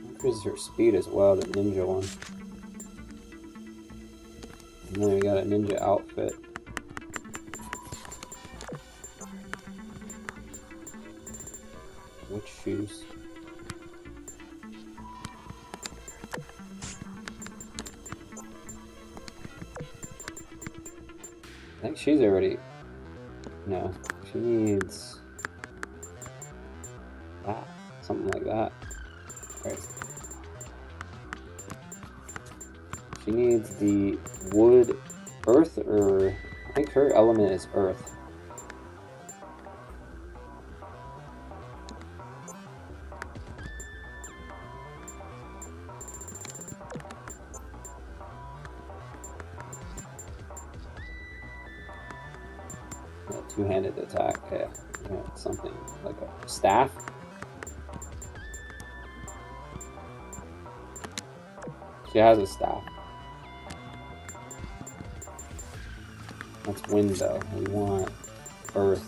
Increases her speed as well, the ninja one. And then we got a ninja outfit. Witch shoes. I think she's already... No, she needs... that. Something like that. Right. She needs the wood, earth, or... I think her element is earth. Two-handed attack, yeah. Something like a staff. She has a staff. That's wind though. We want earth.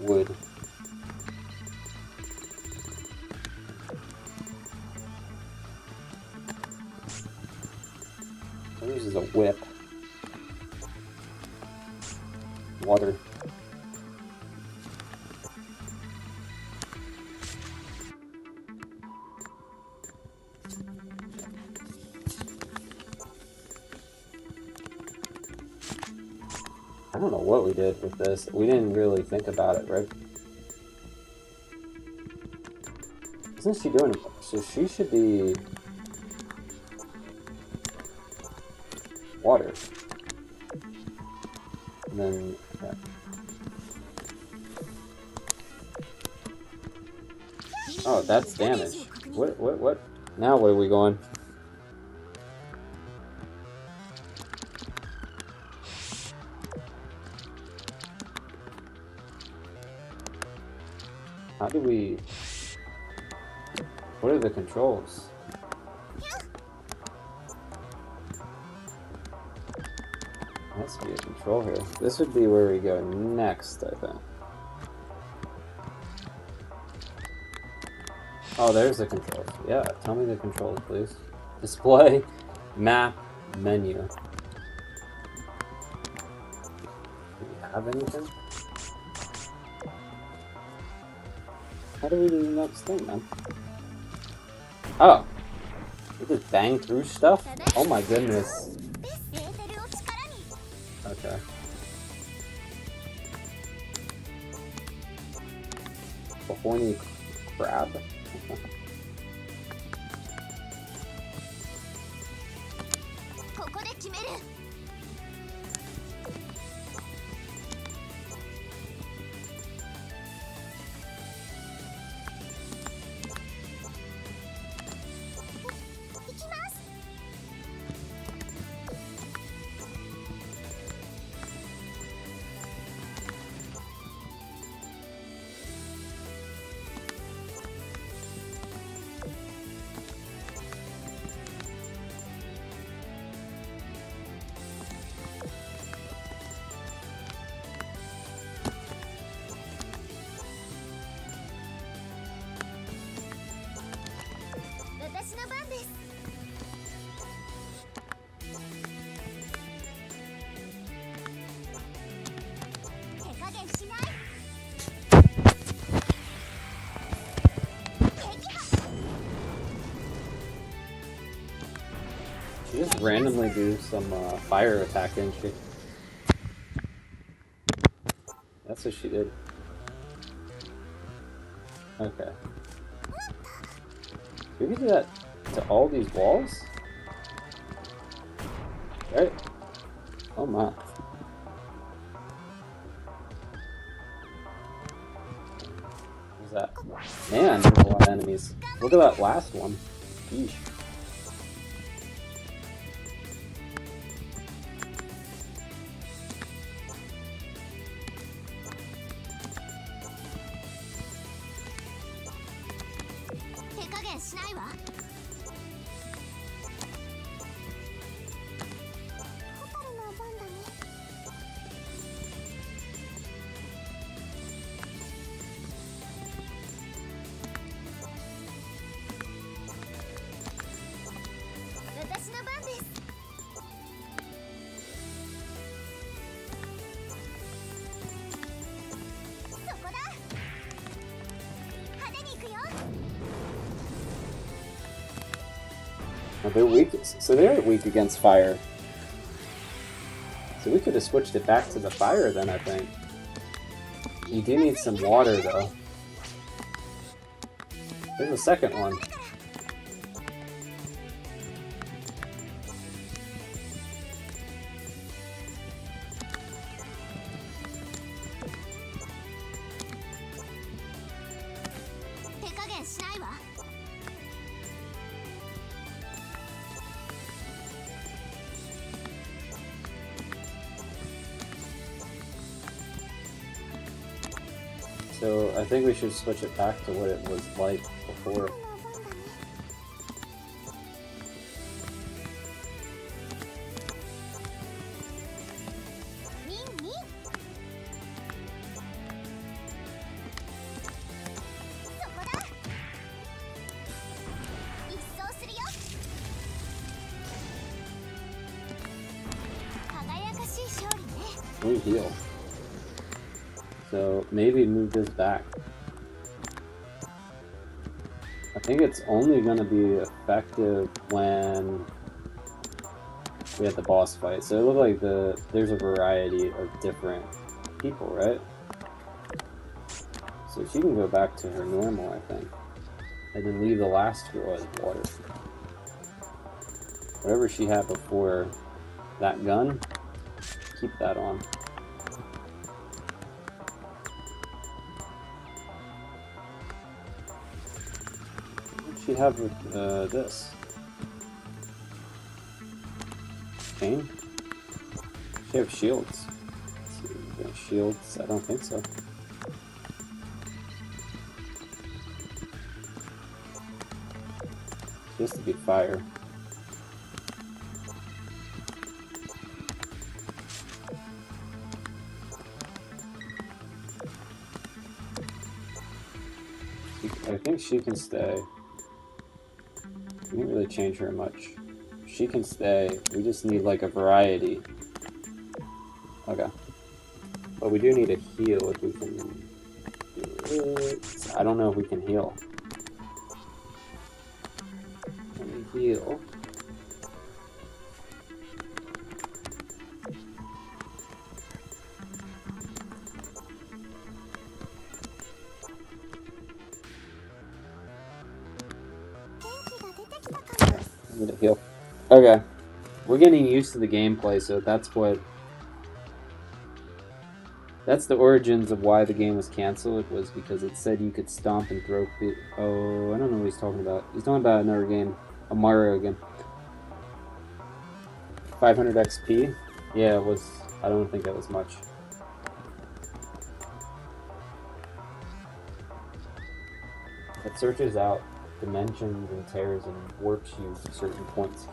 Wood. This is a whip. Water. I don't know what we did with this. We didn't really think about it, right? Isn't she doing it? So she should be water. And then yeah. Oh, that's damage. What? Now where are we going? How do we... What are the controls? There has to be a control here. This would be where we go next, I think. Oh, there's the controls. Yeah, tell me the controls, please. Display, map, menu. Do we have anything? How do we do the next thing, man? Oh! We just bang through stuff? Oh my goodness. Okay. A horny crab? just randomly do some fire attack, didn't she? That's what she did. Okay. Can we do that to all these walls? Right? Oh my. What's that? Man, there's a lot of enemies. Look at that last one. Yeesh. Oh, they're weak. So they're weak against fire. So we could have switched it back to the fire then, I think. You do need some water, though. There's a second one. So I think we should switch it back to what it was like before. We heal. So maybe move this back. I think it's only going to be effective when we have the boss fight. So it looks like there's a variety of different people, right? So she can go back to her normal, I think. And then leave the last girl as water. Whatever she had before that gun, keep that on. She have with this chain? She have shields. Let's see, shields? I don't think so. She has to be fire. I think she can stay. We didn't really change her much. She can stay. We just need like a variety. Okay. But we do need a heal if we can do it. I don't know if we can heal. Can we heal? I need to heal. Okay. We're getting used to the gameplay, so that's the origins of why the game was canceled, was because it said you could stomp and throw oh, I don't know what he's talking about. He's talking about another game. A Mario game. 500 XP? Yeah, it was. I don't think that was much. It searches out dimensions and tears and warps you to certain points.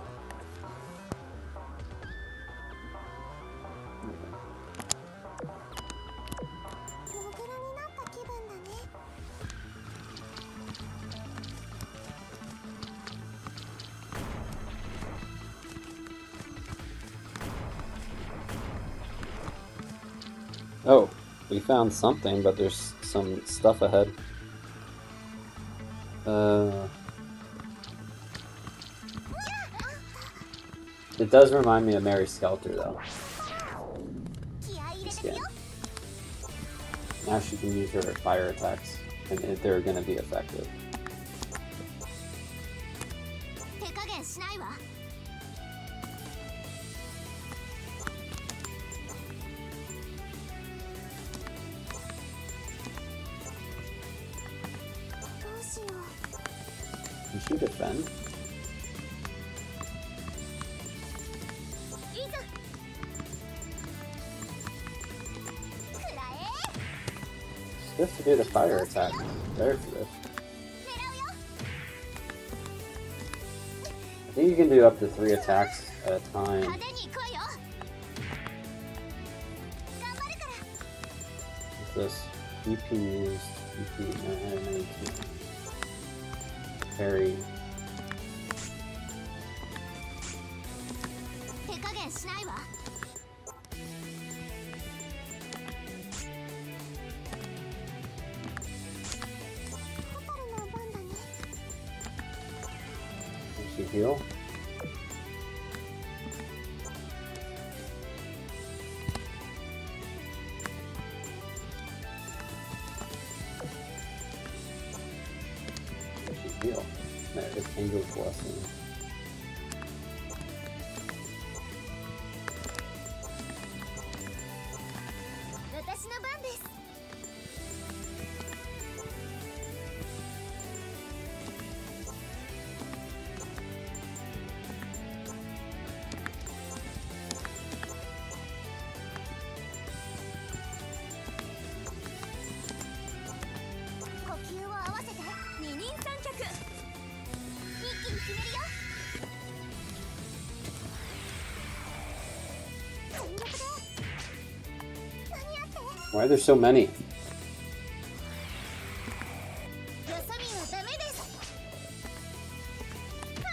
Oh, we found something, but there's some stuff ahead. It does remind me of Mary Skelter, though. Yeah. Now she can use her fire attacks, and they're going to be effective. 手加減しないわ。どうしよう。 Can she defend? いざ。くらえ。 She's supposed to do the fire attack. There for this. 狙うよ。 I think you can do up to 3 attacks at a time. 派手に行くわよ。頑張るから。What's this? EP used. EP 919. Parry. 手加減しないわ。ホタルの番だね。 Can she heal? Can she heal? No, it's Angel's Blessing. 私の番です。 呼吸を合わせて二人三脚。一気に決めるよ。全力で。何やって。 Why are there so many? よそ見はダメです。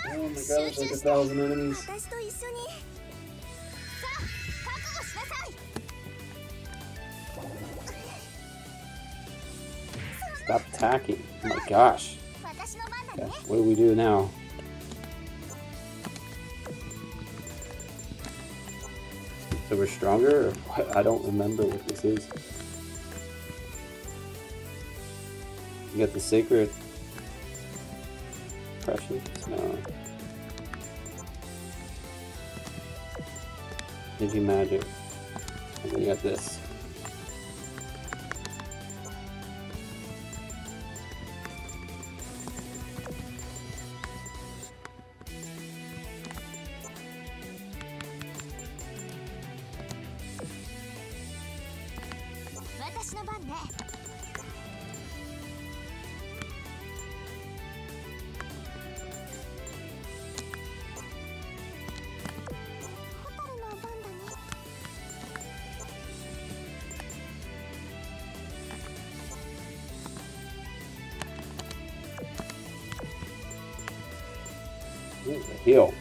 Oh my gosh, like 1,000 enemies. 私と一緒に。さあ、覚悟しなさい。 Stop attacking. Oh my gosh. 私の番だ Okay, ね。 what do we do now? So we're stronger? Or what? I don't remember what this is. You got the sacred precious? No. Digi magic. And then you got this.私の番ね。 ホタルの番だね。 Ooh, a heal.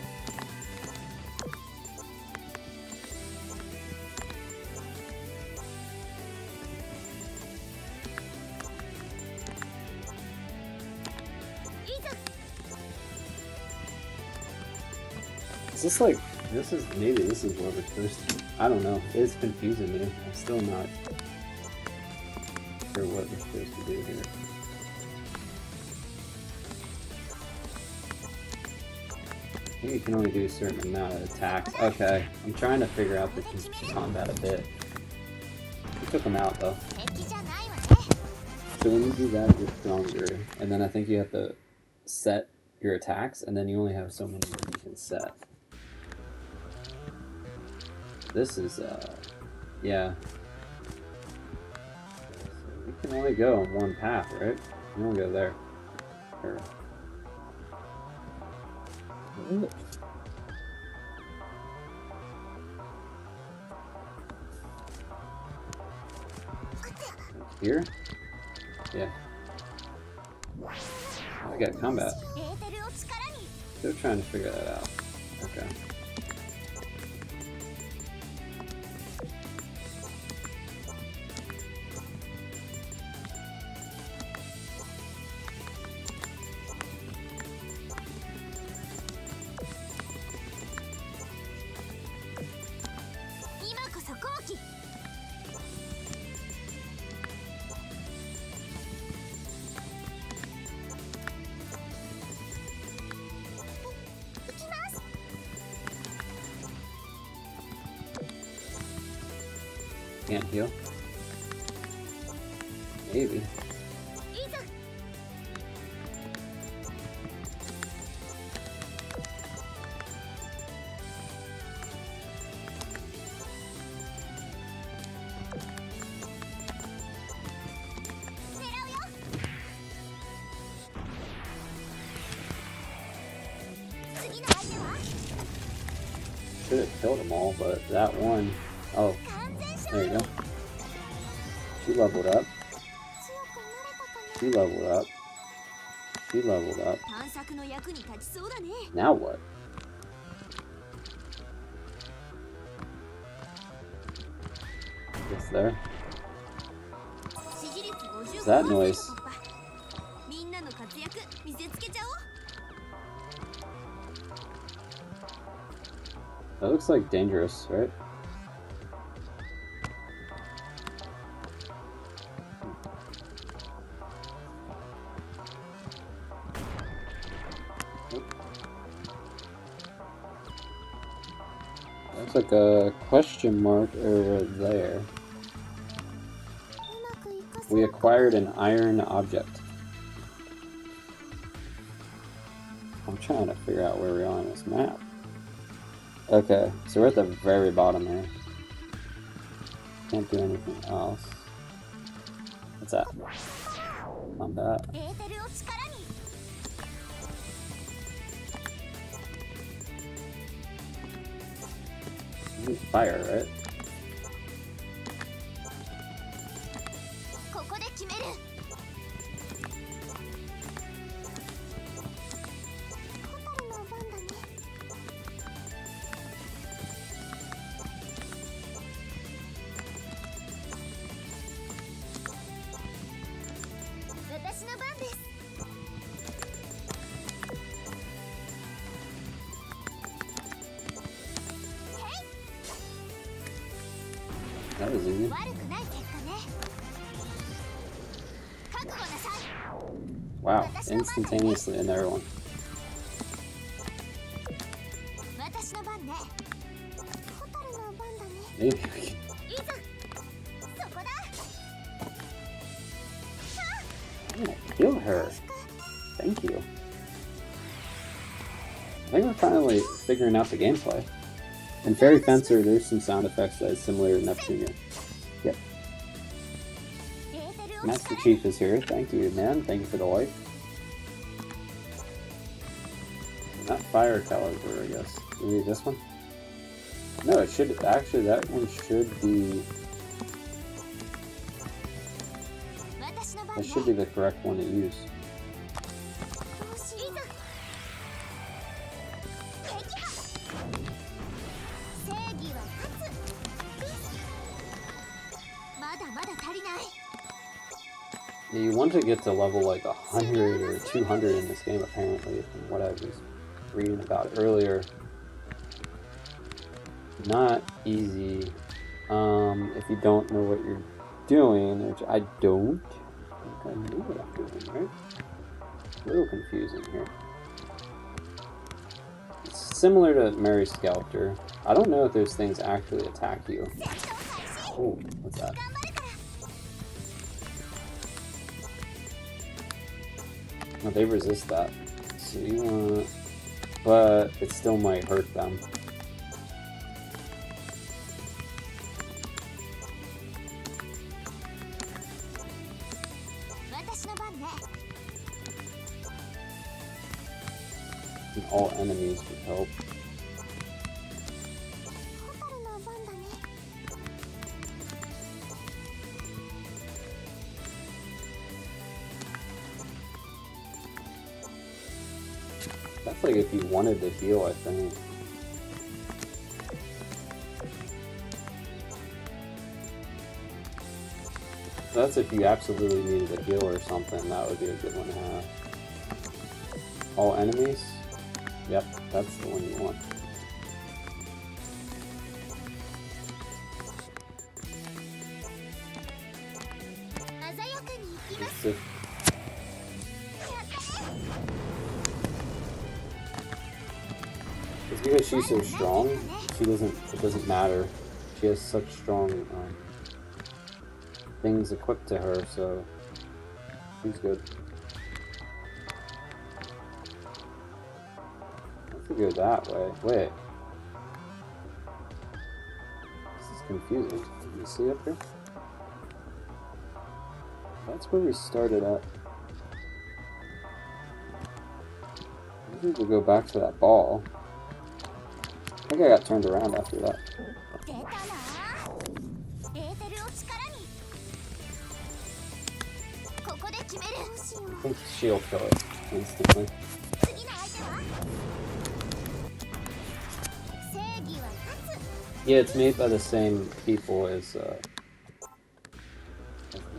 Is this like, maybe this is what we're supposed to, I don't know, it's confusing me. I'm still not sure what we're supposed to do here. I think you can only do a certain amount of attacks. Okay, I'm trying to figure out the combat a bit. We took them out though. 敵じゃないわね。 So when you do that, you're stronger. And then I think you have to set your attacks, and then you only have so many that you can set. This is, yeah. So you can only go on one path, right? You only go there. Or... Here? Yeah. I got combat. エーテルを力に。 They're trying to figure that out. Okay. can't heal? Maybe. Should have killed them all, but that one... Oh, there you go. She leveled up. She leveled up. She leveled up. Now what? What's there? What's that noise? That looks like dangerous, right? Looks like a question mark over there. We acquired an iron object. I'm trying to figure out where we are on this map. Okay, so we're at the very bottom here. Can't do anything else. What's that? Combat. Fire, right? That was easy. Wow, instantaneously another one. Maybe we can... I'm gonna kill her. Thank you. I think we're finally figuring out the gameplay. In Fairy Fencer, there's some sound effects that is similar to Neptunia. Yep. Master Chief is here. Thank you, man. Thank you for the light. Not Fire Caliber, I guess. Maybe this one? No, it should... Actually, that one should be... That should be the correct one to use. You want to get to level like 100 or 200 in this game, apparently, from what I was reading about earlier. Not easy if you don't know what you're doing, which I don't. I think I know what I'm doing, right? A little confusing here. It's similar to Mary Sculptor. I don't know if those things actually attack you. Oh, what's that? No, they resist that. So you want... But it still might hurt them. And all enemies would help. That's like if you wanted to heal, I think. That's if you absolutely needed a heal or something, that would be a good one to have. All enemies? Yep, that's the one you want. It's because she's so strong, it doesn't matter. She has such strong things equipped to her, so she's good. Let's go that way. Wait. This is confusing. Can you see up here? That's where we started at. Maybe we'll go back to that ball. I think I got turned around after that. I think she'll kill it instantly. Yeah, it's made by the same people as the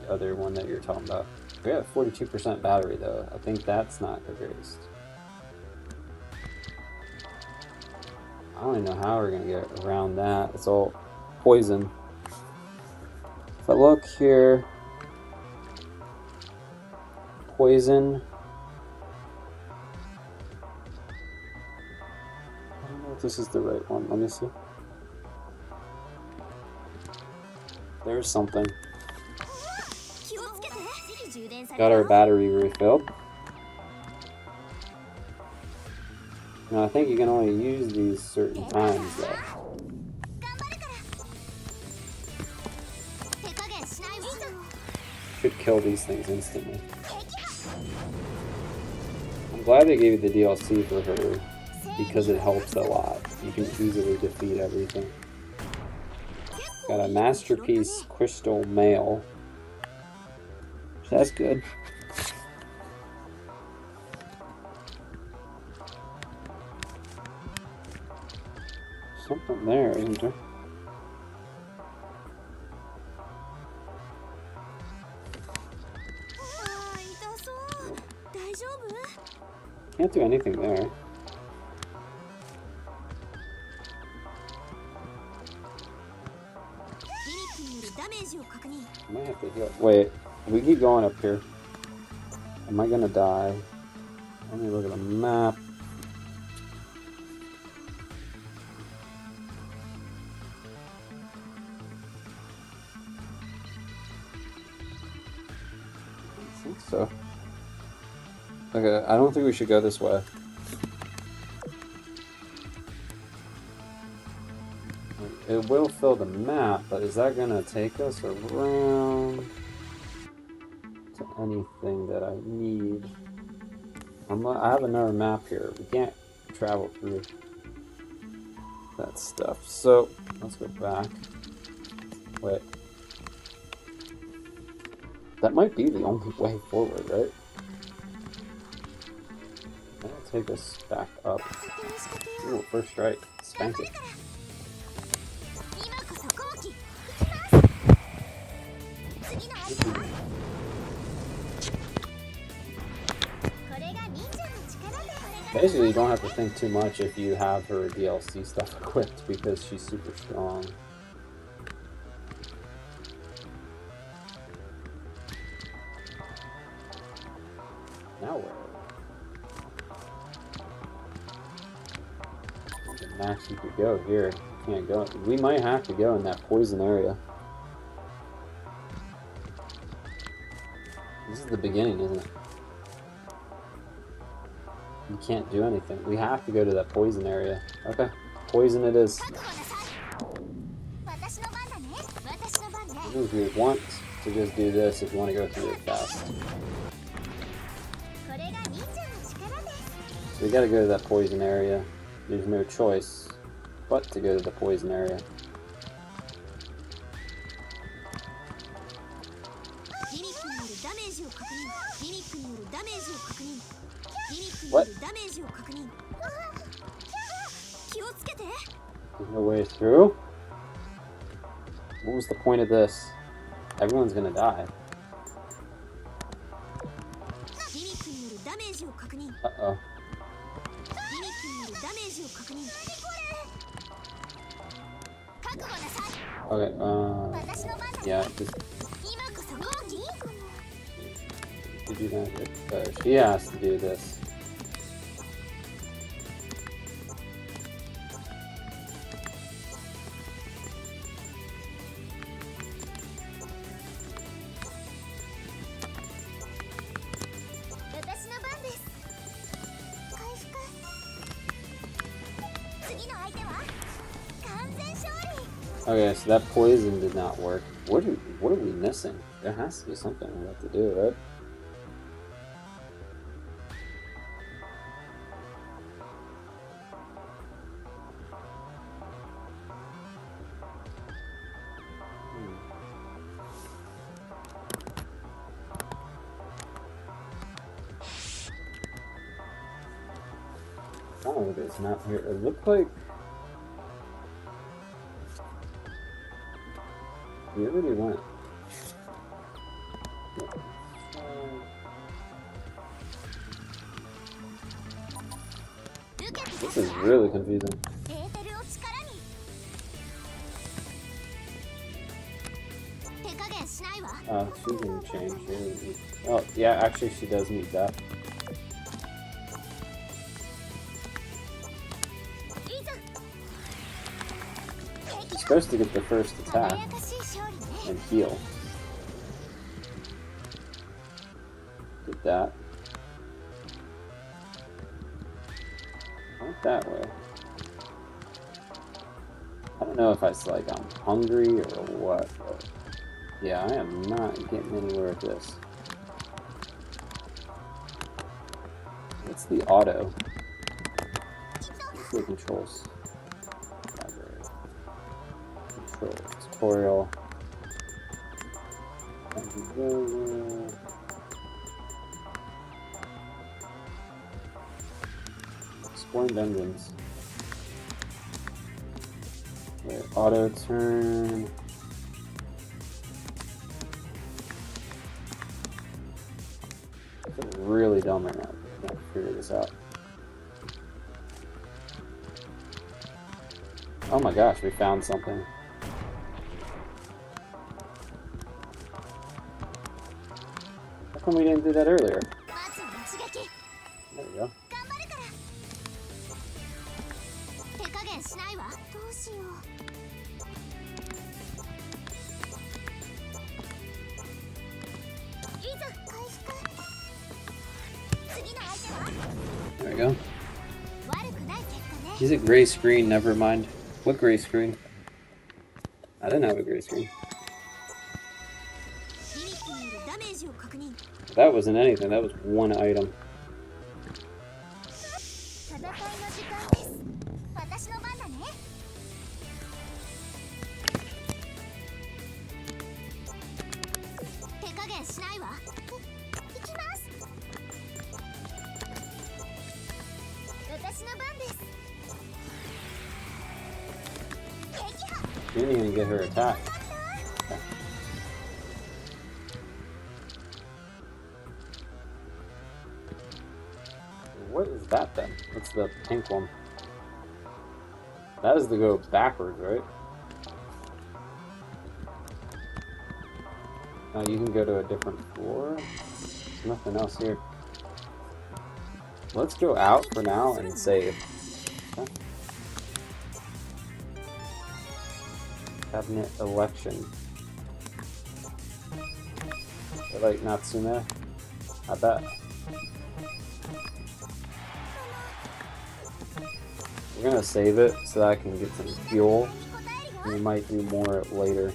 other one that you're talking about. We have 42% battery though. I think that's not the greatest. I don't even know how we're gonna get around that. It's all poison. If I look here, poison. I don't know if this is the right one. Let me see. There's something. Got our battery refilled. Now I think you can only use these certain times though. Should kill these things instantly. I'm glad they gave you the DLC for her because it helps a lot. You can easily defeat everything. Got a masterpiece crystal mail. So that's good. Something there, isn't there? Can't do anything there. I might have to heal. Wait, we keep going up here. Am I gonna die? Let me look at the map. I think so. Okay, I don't think we should go this way. It will fill the map, but is that gonna take us around to anything that I need? I have another map here. We can't travel through that stuff. So let's go back. Wait. That might be the only way forward, right? That'll take us back up. Ooh, first strike. Spank it. Basically, you don't have to think too much if you have her DLC stuff equipped because she's super strong. Now where? The max you could go here. You can't go. We might have to go in that poison area. This is the beginning, isn't it? You can't do anything. We have to go to that poison area. Okay, poison it is. If you want to just do this, if you want to go through it fast. So we gotta go to that poison area. There's no choice but to go to the poison area. What? There's no way through? What was the point of this? Everyone's gonna die. Uh-oh. Okay, yeah, just... Did you not? She has to do this. Okay, so that poison did not work. What are we missing? There has to be something we have to do, right? Oh, it's not here. It looked like we already went. This is really confusing. She can change. Oh, yeah, actually she does need that. She's supposed to get the first attack and heal. Did that. Not that way. I don't know if it's like I'm hungry or what, but yeah, I am not getting anywhere with this. What's the auto? What's the controls? Library. Controls. Tutorial. Exploring dungeons. Okay, auto turn. I'm really dumb right now. I can't figure this out. Oh my gosh, we found something. How come we didn't do that earlier? There we go. There we go. Is it gray screen? Never mind. What gray screen? I didn't have a gray screen. That wasn't anything. That was one item. She didn't even get her attack. Okay. What is that then? What's the pink one? That is to go backwards, right? Now you can go to a different floor. There's nothing else here. Let's go out for now and save. Okay. Cabinet election. I like Natsume. I bet. We're gonna save it so that I can get some fuel. And we might do more later.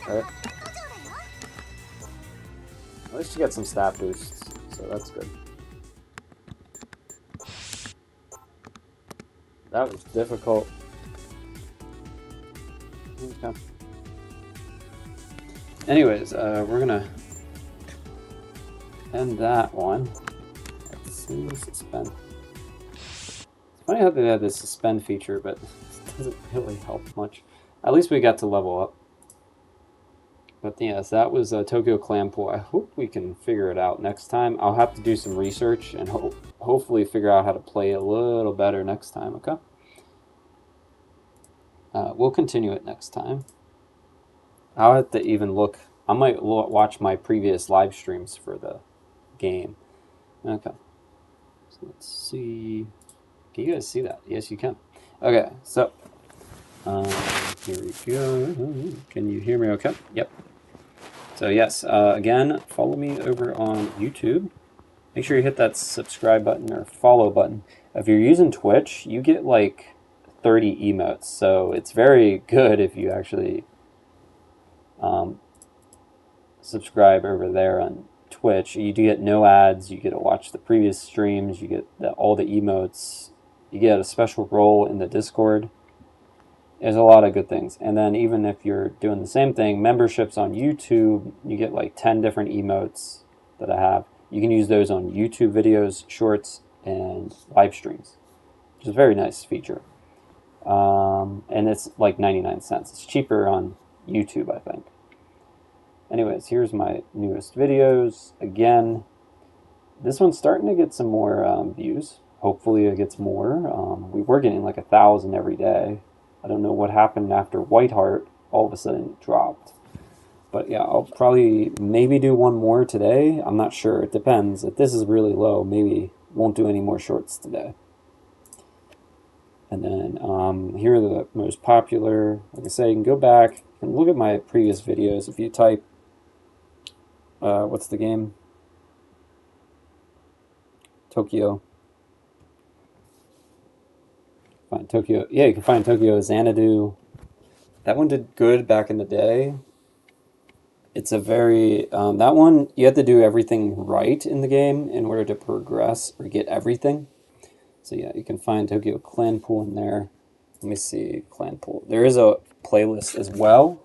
Alright. At least you get some stat boosts, so that's good. That was difficult. Okay. Anyways, we're gonna end that one. Let's see, suspend. It's funny how they have this suspend feature, but it doesn't really help much. At least we got to level up. But yes, that was Tokyo Clanpool. I hope we can figure it out next time. I'll have to do some research and hopefully figure out how to play it a little better next time, okay? We'll continue it next time. I'll have to even look. I might watch my previous live streams for the game. Okay. So let's see. Can you guys see that? Yes, you can. Okay, so here we go. Can you hear me okay? Yep. So yes, again, follow me over on YouTube. Make sure you hit that subscribe button or follow button. If you're using Twitch, you get like 30 emotes, so it's very good if you actually subscribe over there on Twitch. You do get no ads, you get to watch the previous streams, you get all the emotes, you get a special role in the Discord. There's a lot of good things. And then even if you're doing the same thing, memberships on YouTube, you get like 10 different emotes that I have. You can use those on YouTube videos, shorts, and live streams, which is a very nice feature. And it's like 99 cents. It's cheaper on YouTube, I think. Anyways, here's my newest videos. Again, this one's starting to get some more views. Hopefully it gets more. We were getting like 1,000 every day. I don't know what happened after Whiteheart. All of a sudden it dropped. But yeah, I'll probably maybe do one more today. I'm not sure. It depends. If this is really low, maybe won't do any more shorts today. And then here are the most popular. Like I said, you can go back and look at my previous videos. If you type, what's the game? Tokyo. Find Tokyo. Yeah, you can find Tokyo Xanadu. That one did good back in the day. It's a very that one you have to do everything right in the game in order to progress or get everything. So yeah, you can find Tokyo Clanpool in there. Let me see, Clanpool. There is a playlist as well.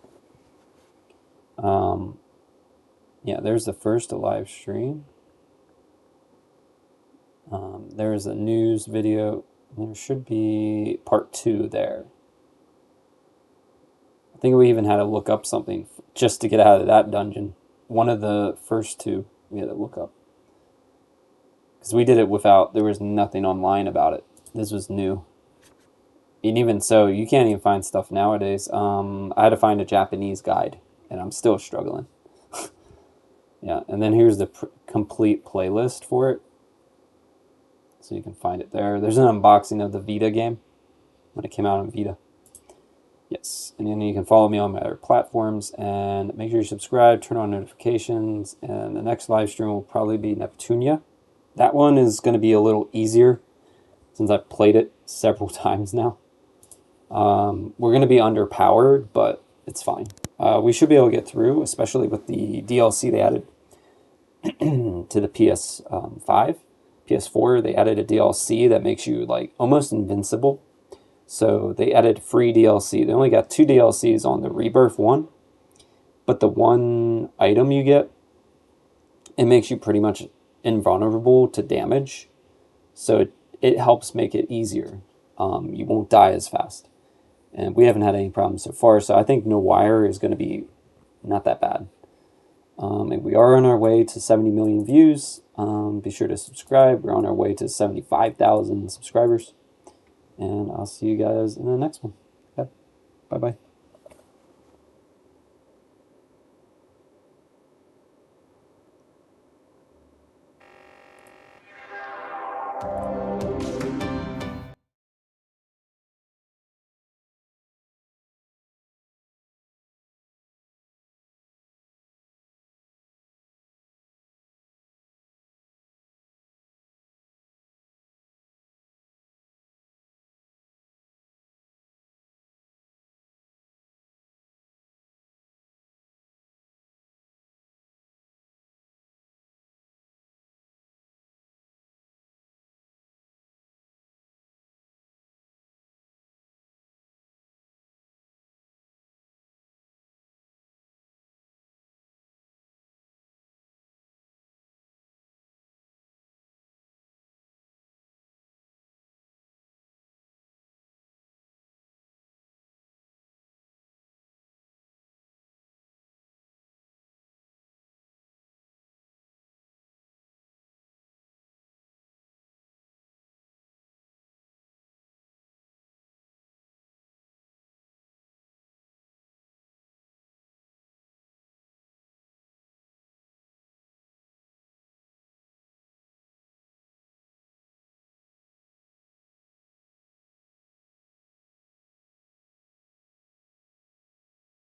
Yeah, there's the first live stream. There's a news video. There should be part 2 there. I think we even had to look up something just to get out of that dungeon. One of the first 2 we had to look up. Because we did it without, there was nothing online about it. This was new. And even so, you can't even find stuff nowadays. I had to find a Japanese guide, and I'm still struggling. Yeah, and then here's the complete playlist for it. So you can find it there. There's an unboxing of the Vita game when it came out on Vita. Yes, and then you can follow me on my other platforms, and make sure you subscribe, turn on notifications, and the next live stream will probably be Neptunia. That one is going to be a little easier since I've played it several times now. We're going to be underpowered, but it's fine. We should be able to get through, especially with the DLC they added to the PS5. PS4, they added a DLC that makes you like almost invincible. So they added free DLC. They only got 2 DLCs on the Rebirth one, but the one item you get, it makes you pretty much invulnerable to damage. So it helps make it easier. You won't die as fast. And we haven't had any problems so far, so I think No Wire is going to be not that bad. And we are on our way to 70 million views. Be sure to subscribe. We're on our way to 75,000 subscribers. And I'll see you guys in the next one. Okay. Bye-bye.